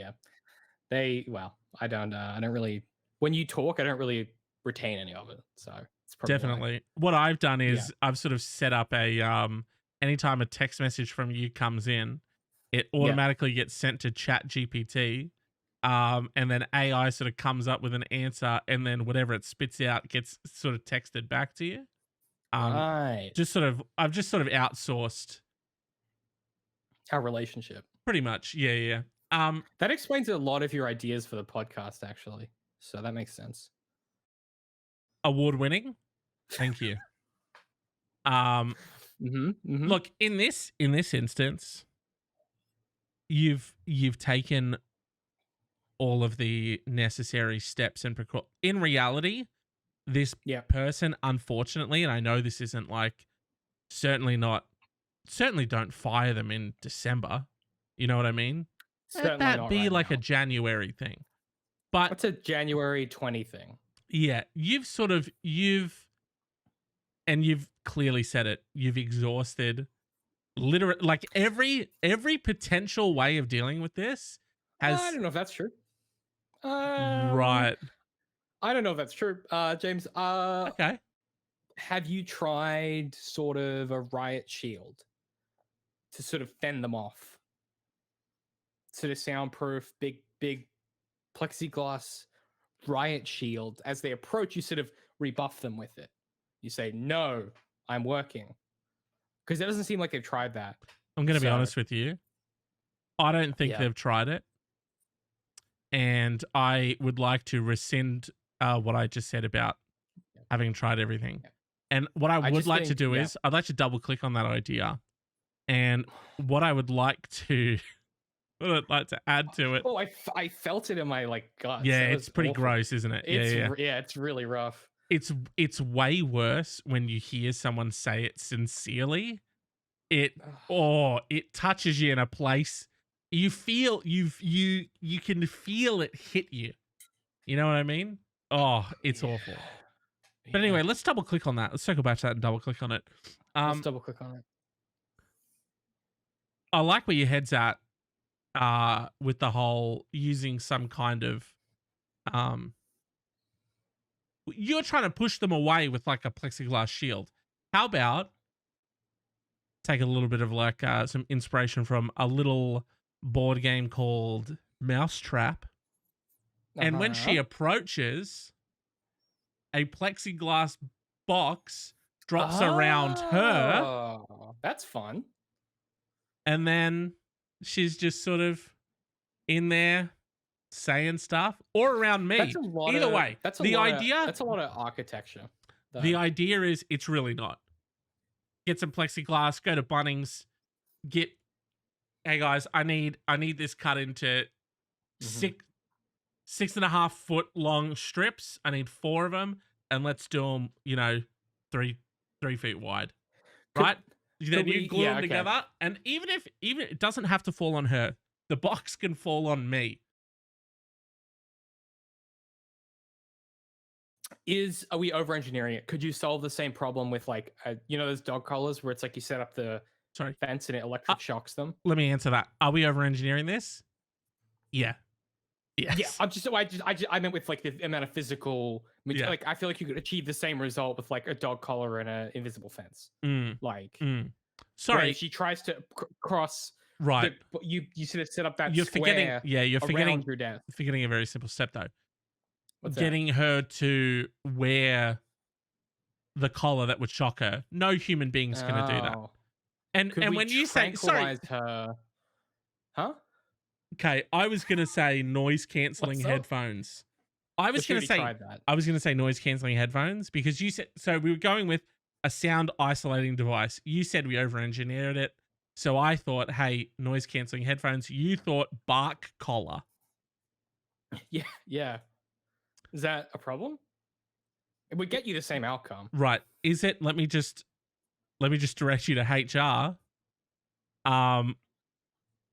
I don't really, when you talk, I don't really retain any of it. So it's probably definitely what I've done is I've sort of set up a anytime a text message from you comes in, it automatically gets sent to Chat GPT. And then AI sort of comes up with an answer, and then whatever it spits out gets sort of texted back to you. Right. I've just sort of outsourced our relationship. Pretty much. Yeah. That explains a lot of your ideas for the podcast, actually. So that makes sense. Award-winning. Thank you. Look, in this instance, you've taken all of the necessary steps and in reality, this person, unfortunately, and I know this isn't like, certainly don't fire them in December. You know what I mean? Let that be like a January thing. But it's a January 20 thing. Yeah, you've clearly said it. You've exhausted literally like every potential way of dealing with this has. I don't know if that's true. Right. I don't know if that's true, James. Okay. Have you tried sort of a riot shield to sort of fend them off? Sort of soundproof, big big plexiglass riot shield. As they approach, you sort of rebuff them with it. You say, "No, I'm working," because it doesn't seem like they've tried that. I'm going to be So, honest with you. I don't think yeah. they've tried it. And I would like to rescind what I just said about having tried everything. Yeah. And what I would just like to think- do yeah. is I'd like to double click on that idea. And what I would like to what I'd like to add to it. Oh, I felt it in my like guts. Yeah, That it's was pretty awful. gross, isn't it? Yeah, it's really rough. It's way worse when you hear someone say it sincerely. It touches you in a place you feel you can feel it hit you. You know what I mean? Oh, it's awful. But anyway, let's double click on that. Let's circle back to that and double click on it. Let's double click on it. I like where your head's at with the whole using some kind of you're trying to push them away with like a plexiglass shield. How about take a little bit of like some inspiration from a little board game called Mousetrap. And when she approaches, a plexiglass box drops around her. Oh, that's fun. And then she's just sort of in there saying stuff or around me. Either way, that's the idea. That's a lot of architecture. Though. The idea is it's really not. Get some plexiglass, go to Bunnings, get, hey guys, I need this cut into 6.5 foot long strips. I need 4 of them, and let's do them, 3 feet wide. Right? Then you glue them together, and even it doesn't have to fall on her. The box can fall on me. Are we over engineering it? Could you solve the same problem with like those dog collars where it's like you set up the fence and it electric shocks them? Let me answer that. Are we over engineering this? Yeah. Yes. Yeah, I meant with like the amount of physical. Like I feel like you could achieve the same result with like a dog collar and an invisible fence. Sorry, she tries to cross. Right. You sort of set up that. You're forgetting. Yeah, you're forgetting your death. Forgetting a very simple step though. What's getting her to wear the collar that would shock her. No human being's going to do that. And when you say sorry, her, huh? Okay, I was going to say noise cancelling headphones. I was going to say noise cancelling headphones because you said so. We were going with a sound isolating device. You said we over engineered it, so I thought, hey, noise cancelling headphones. You thought bark collar. Yeah. Is that a problem? It would get you the same outcome. Right. Is it? Let me just direct you to HR.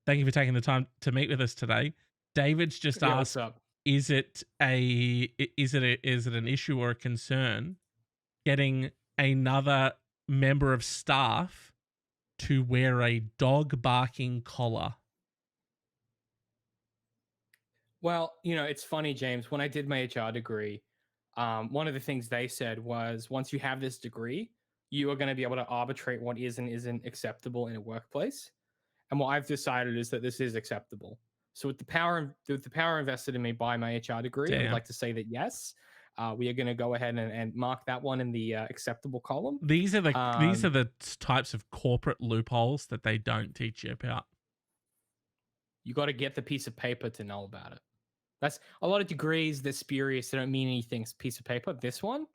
Thank you for taking the time to meet with us today. David's just asked, is it an issue or a concern getting another member of staff to wear a dog barking collar? Well, it's funny, James. When I did my HR degree, one of the things they said was once you have this degree, you are going to be able to arbitrate what is and isn't acceptable in a workplace. And what I've decided is that this is acceptable. So with the power invested in me by my HR degree, I'd like to say that yes, we are going to go ahead and mark that one in the acceptable column. These are the types of corporate loopholes that they don't teach you about. You got to get the piece of paper to know about it. That's a lot of degrees. They're spurious. They don't mean anything. Piece of paper. This one,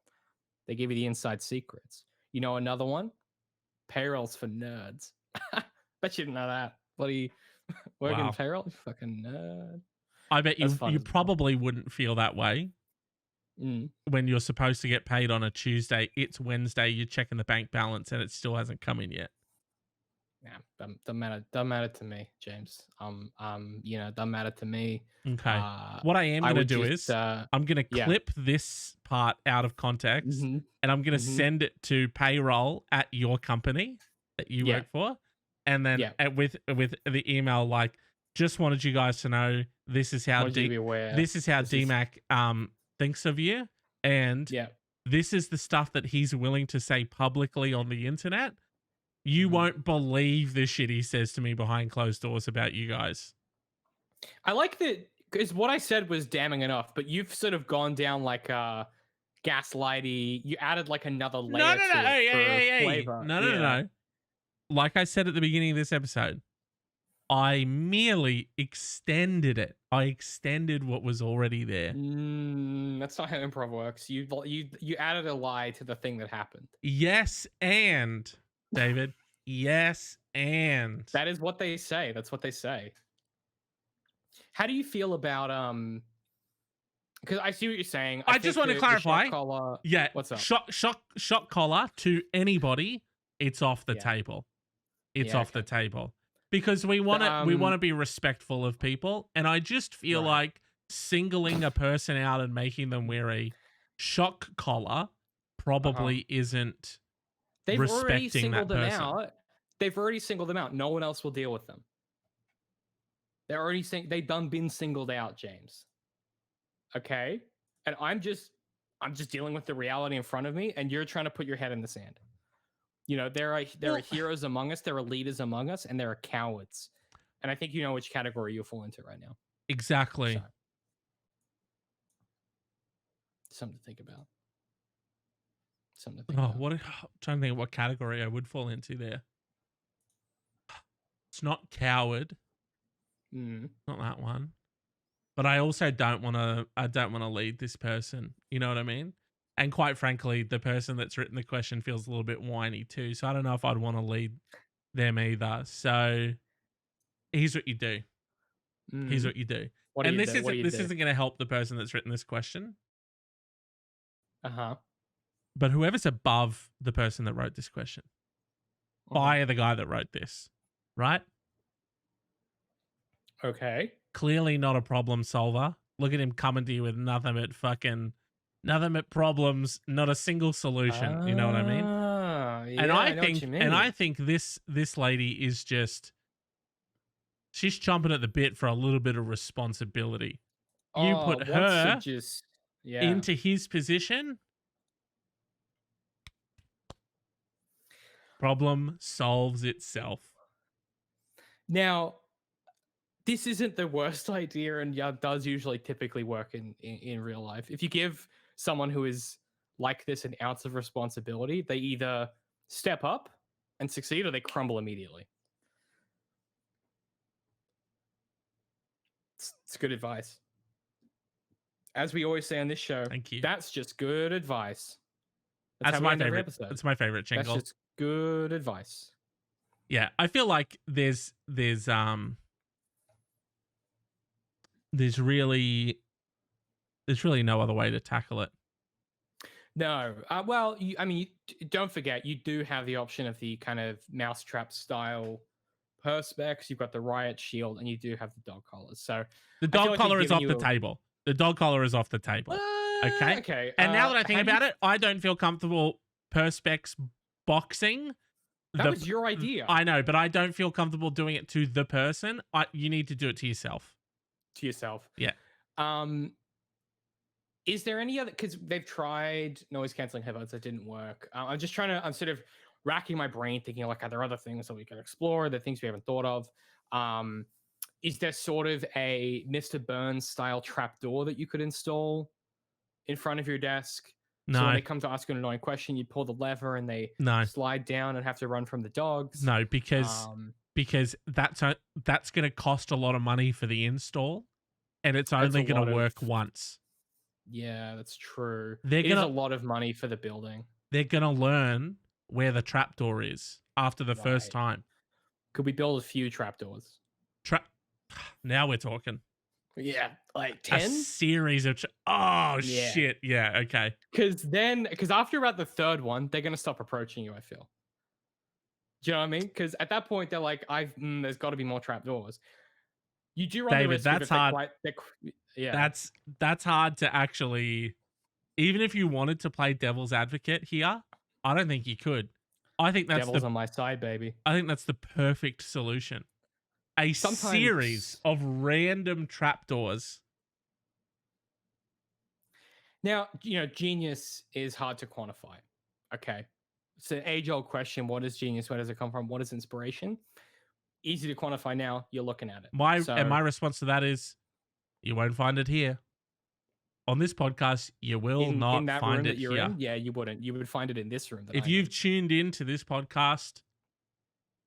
they give you the inside secrets. Another one, payrolls for nerds. Bet you didn't know that. Bloody working payroll, you fucking nerd. I bet you probably wouldn't feel that way when you're supposed to get paid on a Tuesday. It's Wednesday. You're checking the bank balance and it still hasn't come in yet. Yeah, doesn't matter to me, James. Doesn't matter to me. Okay. What I am going to do is I'm going to clip this part out of context and I'm going to send it to payroll at your company that you work for. And then with the email, like, just wanted you guys to know this is how DMAC thinks of you, and this is the stuff that he's willing to say publicly on the internet. You won't believe the shit he says to me behind closed doors about you guys. I like that because what I said was damning enough, but you've sort of gone down like gaslighty. You added like another No, layer no, no. to it Hey, hey, for hey, hey. flavor. No, no, no, Yeah. no. Like I said at the beginning of this episode, I merely extended it. I extended what was already there. That's not how improv works. You added a lie to the thing that happened. Yes, and David. Yes, and That is what they say. That's what they say. How do you feel about because I see what you're saying. I think just want to the clarify. shock collar. Yeah, What's up? shock collar to anybody. It's off the Yeah. table. It's Yeah, off the okay. table because we want to be respectful of people, and I just feel Right. like singling a person out and making them wear a shock collar probably isn't They've already respecting singled that them person. out. They've already singled them out. No one else will deal with them. They're already they've done been singled out, James. Okay? And I'm just dealing with the reality in front of me, and you're trying to put your head in the sand. You know, there are heroes among us, there are leaders among us, and there are cowards. And I think you know which category you fall into right now. Exactly. So, something to think about. Something to think about. I'm trying to think of what category I would fall into there. It's not coward. Not that one. But I also don't want to lead this person. You know what I mean? And quite frankly, the person that's written the question feels a little bit whiny too. So I don't know if I'd want to lead them either. So here's what you do. Here's what you do. What do And you this do? What do you isn't do? going to help the person that's written this question. Uh-huh. But whoever's above the person that wrote this question, fire the guy that wrote this, right? Okay. Clearly not a problem solver. Look at him coming to you with nothing but problems, not a single solution. You know what I mean? Yeah, I know what you mean. And I think this lady is just, she's chomping at the bit for a little bit of responsibility. You put her into his position. Problem solves itself. Now, this isn't the worst idea, and does usually typically work in real life. If you give someone who is like this an ounce of responsibility, they either step up and succeed, or they crumble immediately. It's good advice. As we always say on this show, thank you. That's just good advice. That's my favorite episode. That's my favorite jingle. That's just good advice. Yeah, I feel like there's really no other way to tackle it. No. Well, don't forget, you do have the option of the kind of mousetrap style perspex. You've got the riot shield, and you do have the dog collars. So the dog collar is off the table. The dog collar is off the table. Okay. Okay. And now that I think about it, I don't feel comfortable perspex boxing. That was your idea. I know, but I don't feel comfortable doing it to the person. You need to do it to yourself. To yourself. Yeah. Is there any other? Because they've tried noise canceling headphones that didn't work. I'm sort of racking my brain, thinking like, are there other things that we can explore? The things we haven't thought of. Is there sort of a Mr. Burns style trapdoor that you could install in front of your desk? No. So when they come to ask you an annoying question, you pull the lever and they slide down and have to run from the dogs. No, because that's going to cost a lot of money for the install, and it's only going to work once. Yeah, that's true. It is a lot of money for the building. They're going to learn where the trapdoor is after the first time. Could we build a few trapdoors? Now we're talking. Yeah, like 10? A series of... shit. Yeah, okay. Because after about the third one, they're going to stop approaching you, I feel. Do you know what I mean? Because at that point, they're like, there's got to be more trapdoors. You do run David, the risk that's hard. Yeah. That's hard to actually... Even if you wanted to play devil's advocate here, I don't think you could. I think that's Devil's on my side, baby. I think that's the perfect solution. Series of random trapdoors. Now, genius is hard to quantify. Okay. It's an age-old question. What is genius? Where does it come from? What is inspiration? Easy to quantify now. You're looking at it. My response to that is You won't find it here. On this podcast, you will in not that find room it that you're here. in, yeah, you wouldn't. You would find it in this room that If I'm you've in. tuned into this podcast,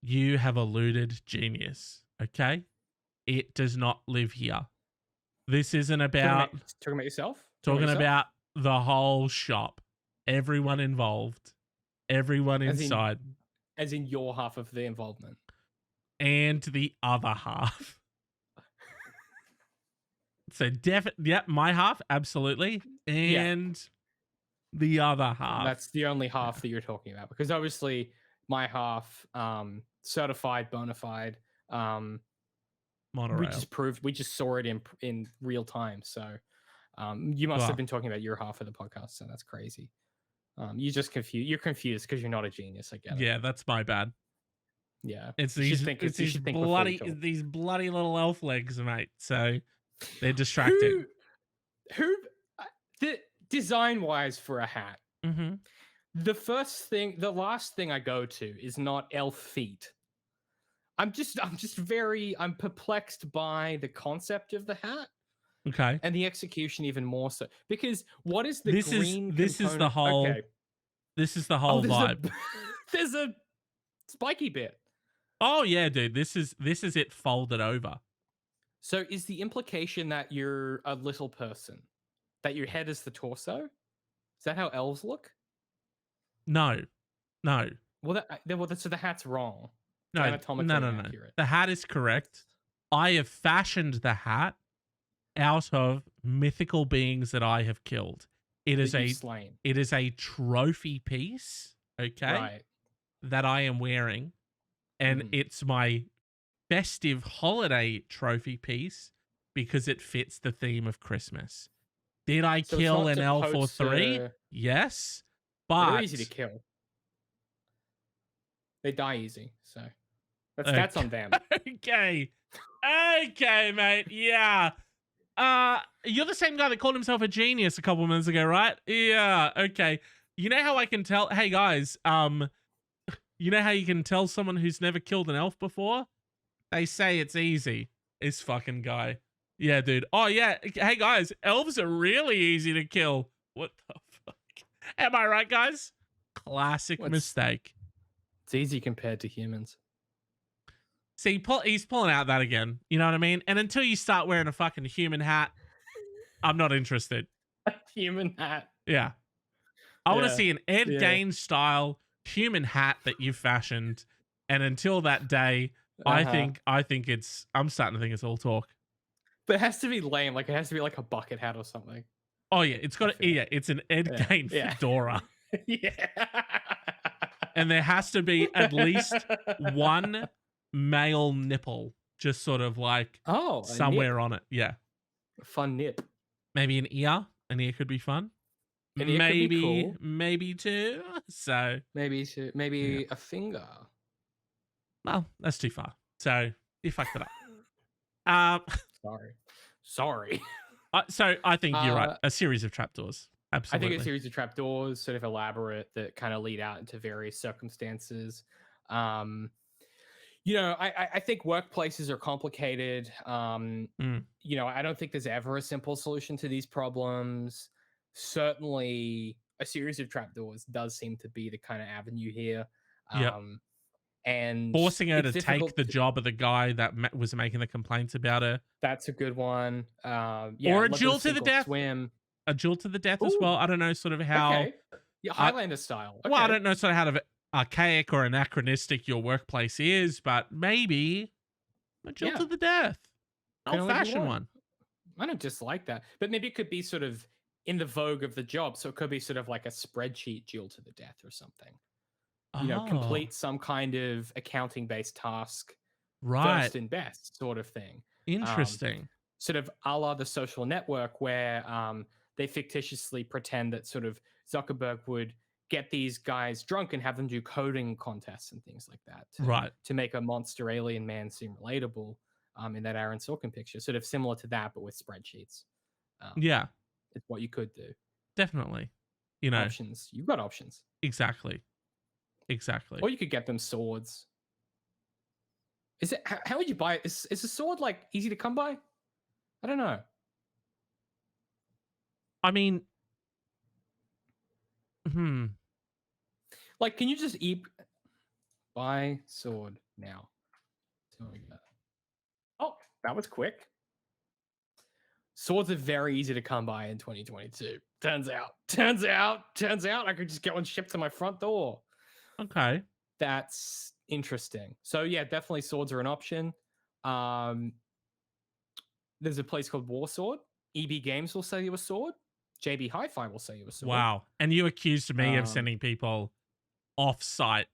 you have eluded genius. Okay, it does not live here. This isn't about Talking about yourself. talking about the whole shop, everyone involved, everyone inside, as in your half of the involvement, and the other half. So my half, absolutely, and the other half. That's the only half that you're talking about, because obviously my half, certified bona fide, Monorail. we just saw it in real time. So you must have been talking about your half of the podcast, so that's crazy. You're confused because you're not a genius. I get it. Yeah, that's my bad. Yeah, it's these bloody little elf legs, mate. So they're distracting. Who the design wise for a hat? Mm-hmm. The last thing I go to is not elf feet. I'm perplexed by the concept of the hat. Okay. And the execution even more so. Because what is the this green is the whole okay. This is the whole vibe. There's a spiky bit. Oh yeah, dude. This is it folded over. So is the implication that you're a little person? That your head is the torso? Is that how elves look? No. Well, so the hat's wrong. No. The hat is correct. I have fashioned the hat out of mythical beings that I have killed. It is a trophy piece, okay? Right. That I am wearing, and it's my festive holiday trophy piece because it fits the theme of Christmas. Did I kill an elf or three? Yes, but they're easy to kill. They die easy, so that's on them. Okay, mate. Yeah. You're the same guy that called himself a genius a couple minutes ago, right? Yeah. Okay. You know how I can tell? Hey guys, you know how you can tell someone who's never killed an elf before? They say it's easy. This fucking guy. Yeah, dude. Oh yeah. Hey guys, elves are really easy to kill. What the fuck? Am I right, guys? Classic mistake. It's easy compared to humans. See, he's pulling out that again. You know what I mean? And until you start wearing a fucking human hat, I'm not interested. A human hat. Yeah. I want to see an Ed Gaines style human hat that you've fashioned. And until that day, I think I'm starting to think it's all talk. But it has to be lame. Like it has to be like a bucket hat or something. Oh yeah, it's an Ed Gaines fedora. Yeah. And there has to be at least one male nipple just sort of like somewhere on it. Yeah. A fun nip. Maybe an ear. An ear could be fun. Maybe could be cool. Maybe two. So maybe a finger. Well, that's too far. So you fucked it up. Sorry. So I think you're right. A series of trapdoors. Absolutely. I think a series of trapdoors, sort of elaborate, that kind of lead out into various circumstances. You know, I think workplaces are complicated. You know, I don't think there's ever a simple solution to these problems. Certainly, a series of trapdoors does seem to be the kind of avenue here. And forcing her to take the job of the guy that was making the complaints about her. That's a good one. Or a duel to the death. A duel to the death as well. I don't know sort of how. Okay. Yeah, Highlander style. Okay. Well, I don't know sort of how archaic or anachronistic your workplace is, but maybe a duel to the death. Old-fashioned one. I don't dislike that. But maybe it could be sort of in the vogue of the job. So it could be sort of like a spreadsheet duel to the death or something. You know, complete some kind of accounting-based task, first and best sort of thing. Interesting. Sort of a la The Social Network, where they fictitiously pretend that sort of Zuckerberg would get these guys drunk and have them do coding contests and things like that. To make a monster alien man seem relatable in that Aaron Sorkin picture. Sort of similar to that, but with spreadsheets. It's what you could do. Definitely. You know. Options. You've got options. Exactly. Or you could get them swords. Is it? How would you buy it? Is a sword like easy to come by? I don't know. I mean, Like, can you just buy sword now? So we go. Oh, that was quick. Swords are very easy to come by in 2022. Turns out, I could just get one shipped to my front door. Okay. That's interesting. So yeah, definitely swords are an option. There's a place called War Sword. EB Games will sell you a sword. JB Hi-Fi will sell you a sword. Wow. And you accused me of sending people off-site.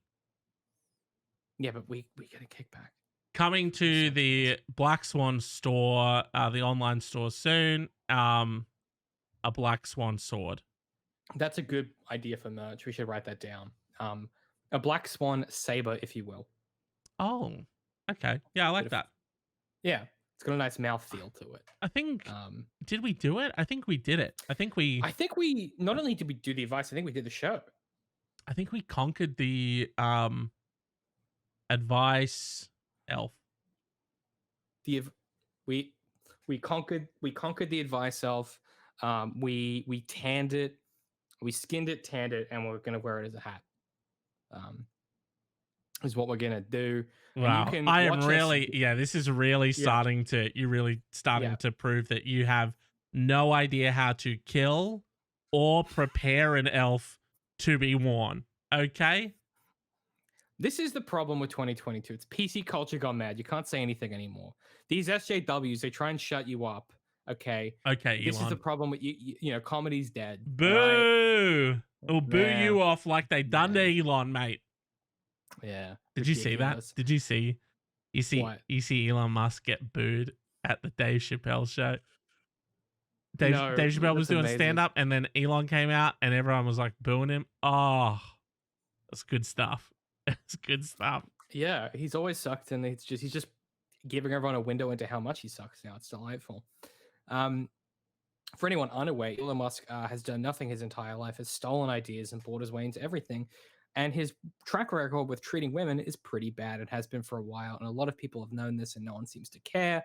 Yeah, but we get a kickback. Coming to the Black Swan store, the online store soon. A Black Swan sword. That's a good idea for merch. We should write that down. A Black Swan saber, if you will. Oh, okay. Yeah, I like that. Yeah, it's got a nice mouth feel to it. I think. Did we do it? I think we did it. I think we not only did we do the advice. I think we did the show. I think we conquered the advice elf. We conquered the advice elf. We tanned it, we skinned it, tanned it, and we're gonna wear it as a hat. Is what we're gonna do. Wow, and you can I am really this is really starting to to prove that you have no idea how to kill or prepare an elf to be worn. Okay. This is the problem with 2022. It's PC culture gone mad. You can't say anything anymore. These SJWs, they try and shut you up. Okay. Okay, This Elon. is the problem with you know, comedy's dead. Boo! Right? Or boo you off like they done to Elon, mate. Yeah. Did you see that? Did you see? You see Elon Musk get booed at the Dave Chappelle show? Dave Chappelle was doing stand-up, and then Elon came out, and everyone was like booing him. Oh, that's good stuff. It's good stuff. Yeah, he's always sucked, and he's just giving everyone a window into how much he sucks now. It's delightful. For anyone unaware, Elon Musk has done nothing his entire life, has stolen ideas and bought his way into everything. And his track record with treating women is pretty bad. It has been for a while, and a lot of people have known this, and no one seems to care.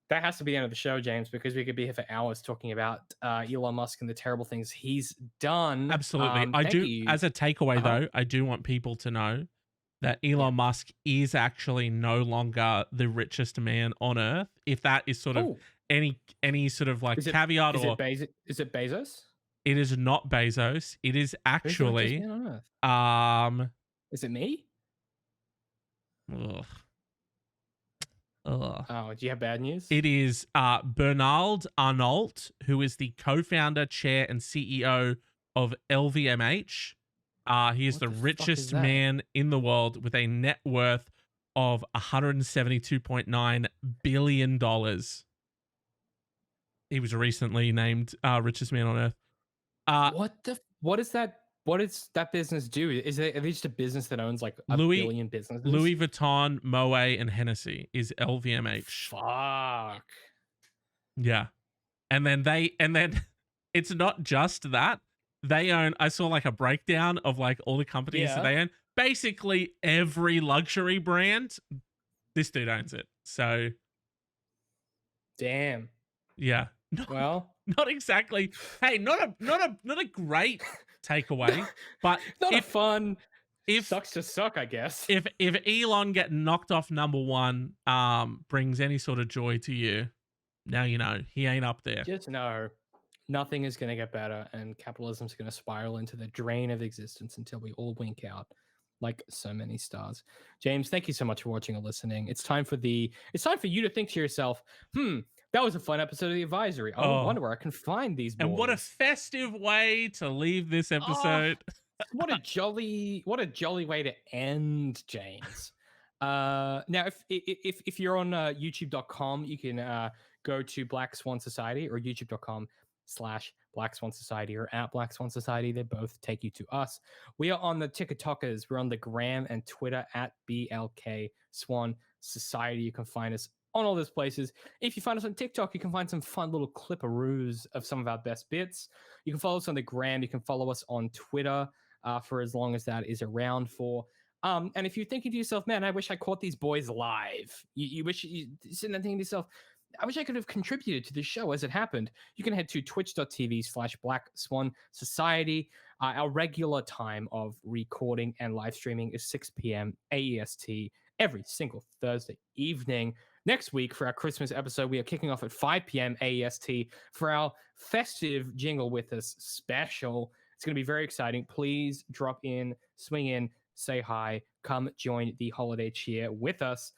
That has to be the end of the show, James, because we could be here for hours talking about Elon Musk and the terrible things he's done. Absolutely. I do, as a takeaway, though, I do want people to know that Elon Musk is actually no longer the richest man on Earth. If that is sort of any sort of like caveat or... Is it Bezos? It is not Bezos. It is actually... Is it me? Ugh. Oh, do you have bad news? It is Bernard Arnault, who is the co-founder, chair, and CEO of LVMH. He is the richest man in the world with a net worth of $172.9 billion. He was recently named richest man on Earth. What does that business do? Are they just a business that owns like a billion businesses? Louis Vuitton, Moet, and Hennessy is LVMH. Fuck. Yeah. And then it's not just that. They own, I saw like a breakdown of like all the companies that they own. Basically every luxury brand, this dude owns it. So damn. Yeah. Not exactly. Hey, not a great takeaway, but not a fun. If sucks to suck, I guess. If Elon get knocked off number one, brings any sort of joy to you, now you know he ain't up there. Just know nothing is going to get better, and capitalism is going to spiral into the drain of existence until we all wink out, like so many stars. James, thank you so much for watching or listening. It's time for you to think to yourself, that was a fun episode of The Advisory. I wonder where I can find these boys. And what a festive way to leave this episode. What a jolly way to end, James. Now, if you're on youtube.com, you can go to Black Swan Society, or youtube.com/Black Swan Society, or at Black Swan Society. They both take you to us. We are on the TikTokers. We're on the Gram and Twitter at BLK Swan Society. You can find us on all those places. If you find us on TikTok, you can find some fun little cliparoos of some of our best bits. You can follow us on the Gram. You can follow us on Twitter for as long as that is around for. And if you're thinking to yourself, man, I wish I caught these boys live. You wish you sitting there thinking to yourself, I wish I could have contributed to this show as it happened. You can head to twitch.tv/Black Swan Society. Our regular time of recording and live streaming is 6 p.m. AEST every single Thursday evening. Next week, for our Christmas episode, we are kicking off at 5 p.m. AEST for our festive Jingle With Us special. It's going to be very exciting. Please drop in, swing in, say hi, come join the holiday cheer with us.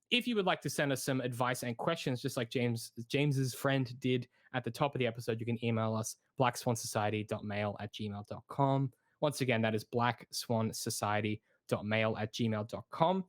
If you would like to send us some advice and questions, just like James's friend did at the top of the episode, you can email us blackswansociety.mail@gmail.com. Once again, that is blackswansociety.mail@gmail.com.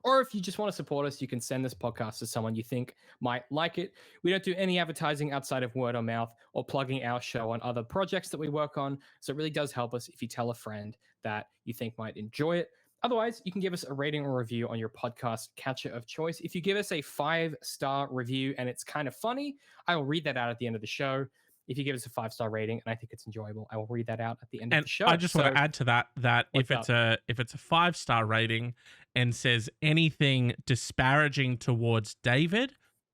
Or if you just want to support us, you can send this podcast to someone you think might like it. We don't do any advertising outside of word of mouth or plugging our show on other projects that we work on. So it really does help us if you tell a friend that you think might enjoy it. Otherwise, you can give us a rating or review on your podcast catcher of choice. If you give us a 5-star review and it's kind of funny, I will read that out at the end of the show. If you give us a 5-star rating and I think it's enjoyable, I will read that out at the end of the show. I just want to add to that if it's a 5-star rating and says anything disparaging towards David,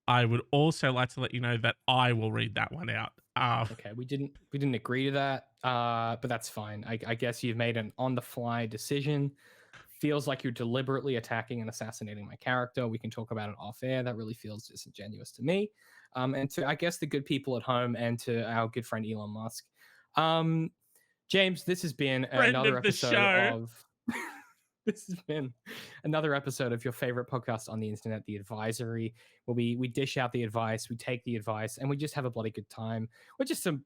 I would also like to let you know that I will read that one out. Okay, we didn't agree to that, but that's fine. I guess you've made an on-the-fly decision. Feels like you're deliberately attacking and assassinating my character. We can talk about it off air. That really feels disingenuous to me. And to, I guess, the good people at home and to our good friend Elon Musk. James, this has been another episode of this has been another episode of your favorite podcast on the internet, The Advisory, where we dish out the advice, we take the advice, and we just have a bloody good time. We're just some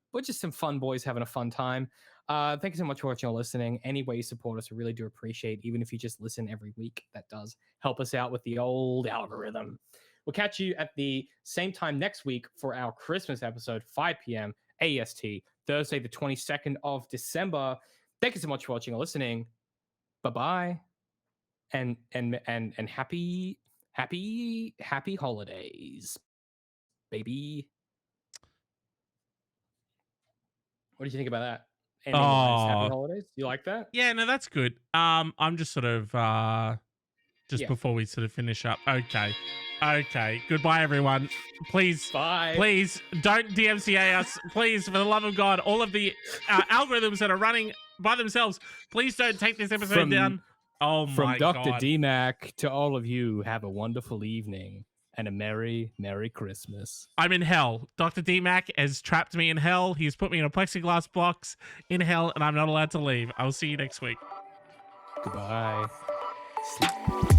fun boys having a fun time. Thank you so much for watching or listening. Any way you support us, we really do appreciate. Even if you just listen every week, that does help us out with the old algorithm. We'll catch you at the same time next week for our Christmas episode, 5 p.m. AEST, Thursday, the 22nd of December. Thank you so much for watching or listening. Bye-bye. And happy holidays, baby. What did you think about that? Ending happy holidays. You like that? Yeah, no, that's good. I'm just sort of before we sort of finish up. Okay. Goodbye, everyone. Please, bye. Please don't DMCA us. Please, for the love of God, all of the algorithms that are running by themselves, please don't take this episode down. Oh my God. From Dr. DMAC to all of you, have a wonderful evening and a Merry Christmas. I'm in hell. Dr. DMAC has trapped me in hell. He's put me in a plexiglass box in hell, and I'm not allowed to leave. I'll see you next week. Goodbye. Sleep.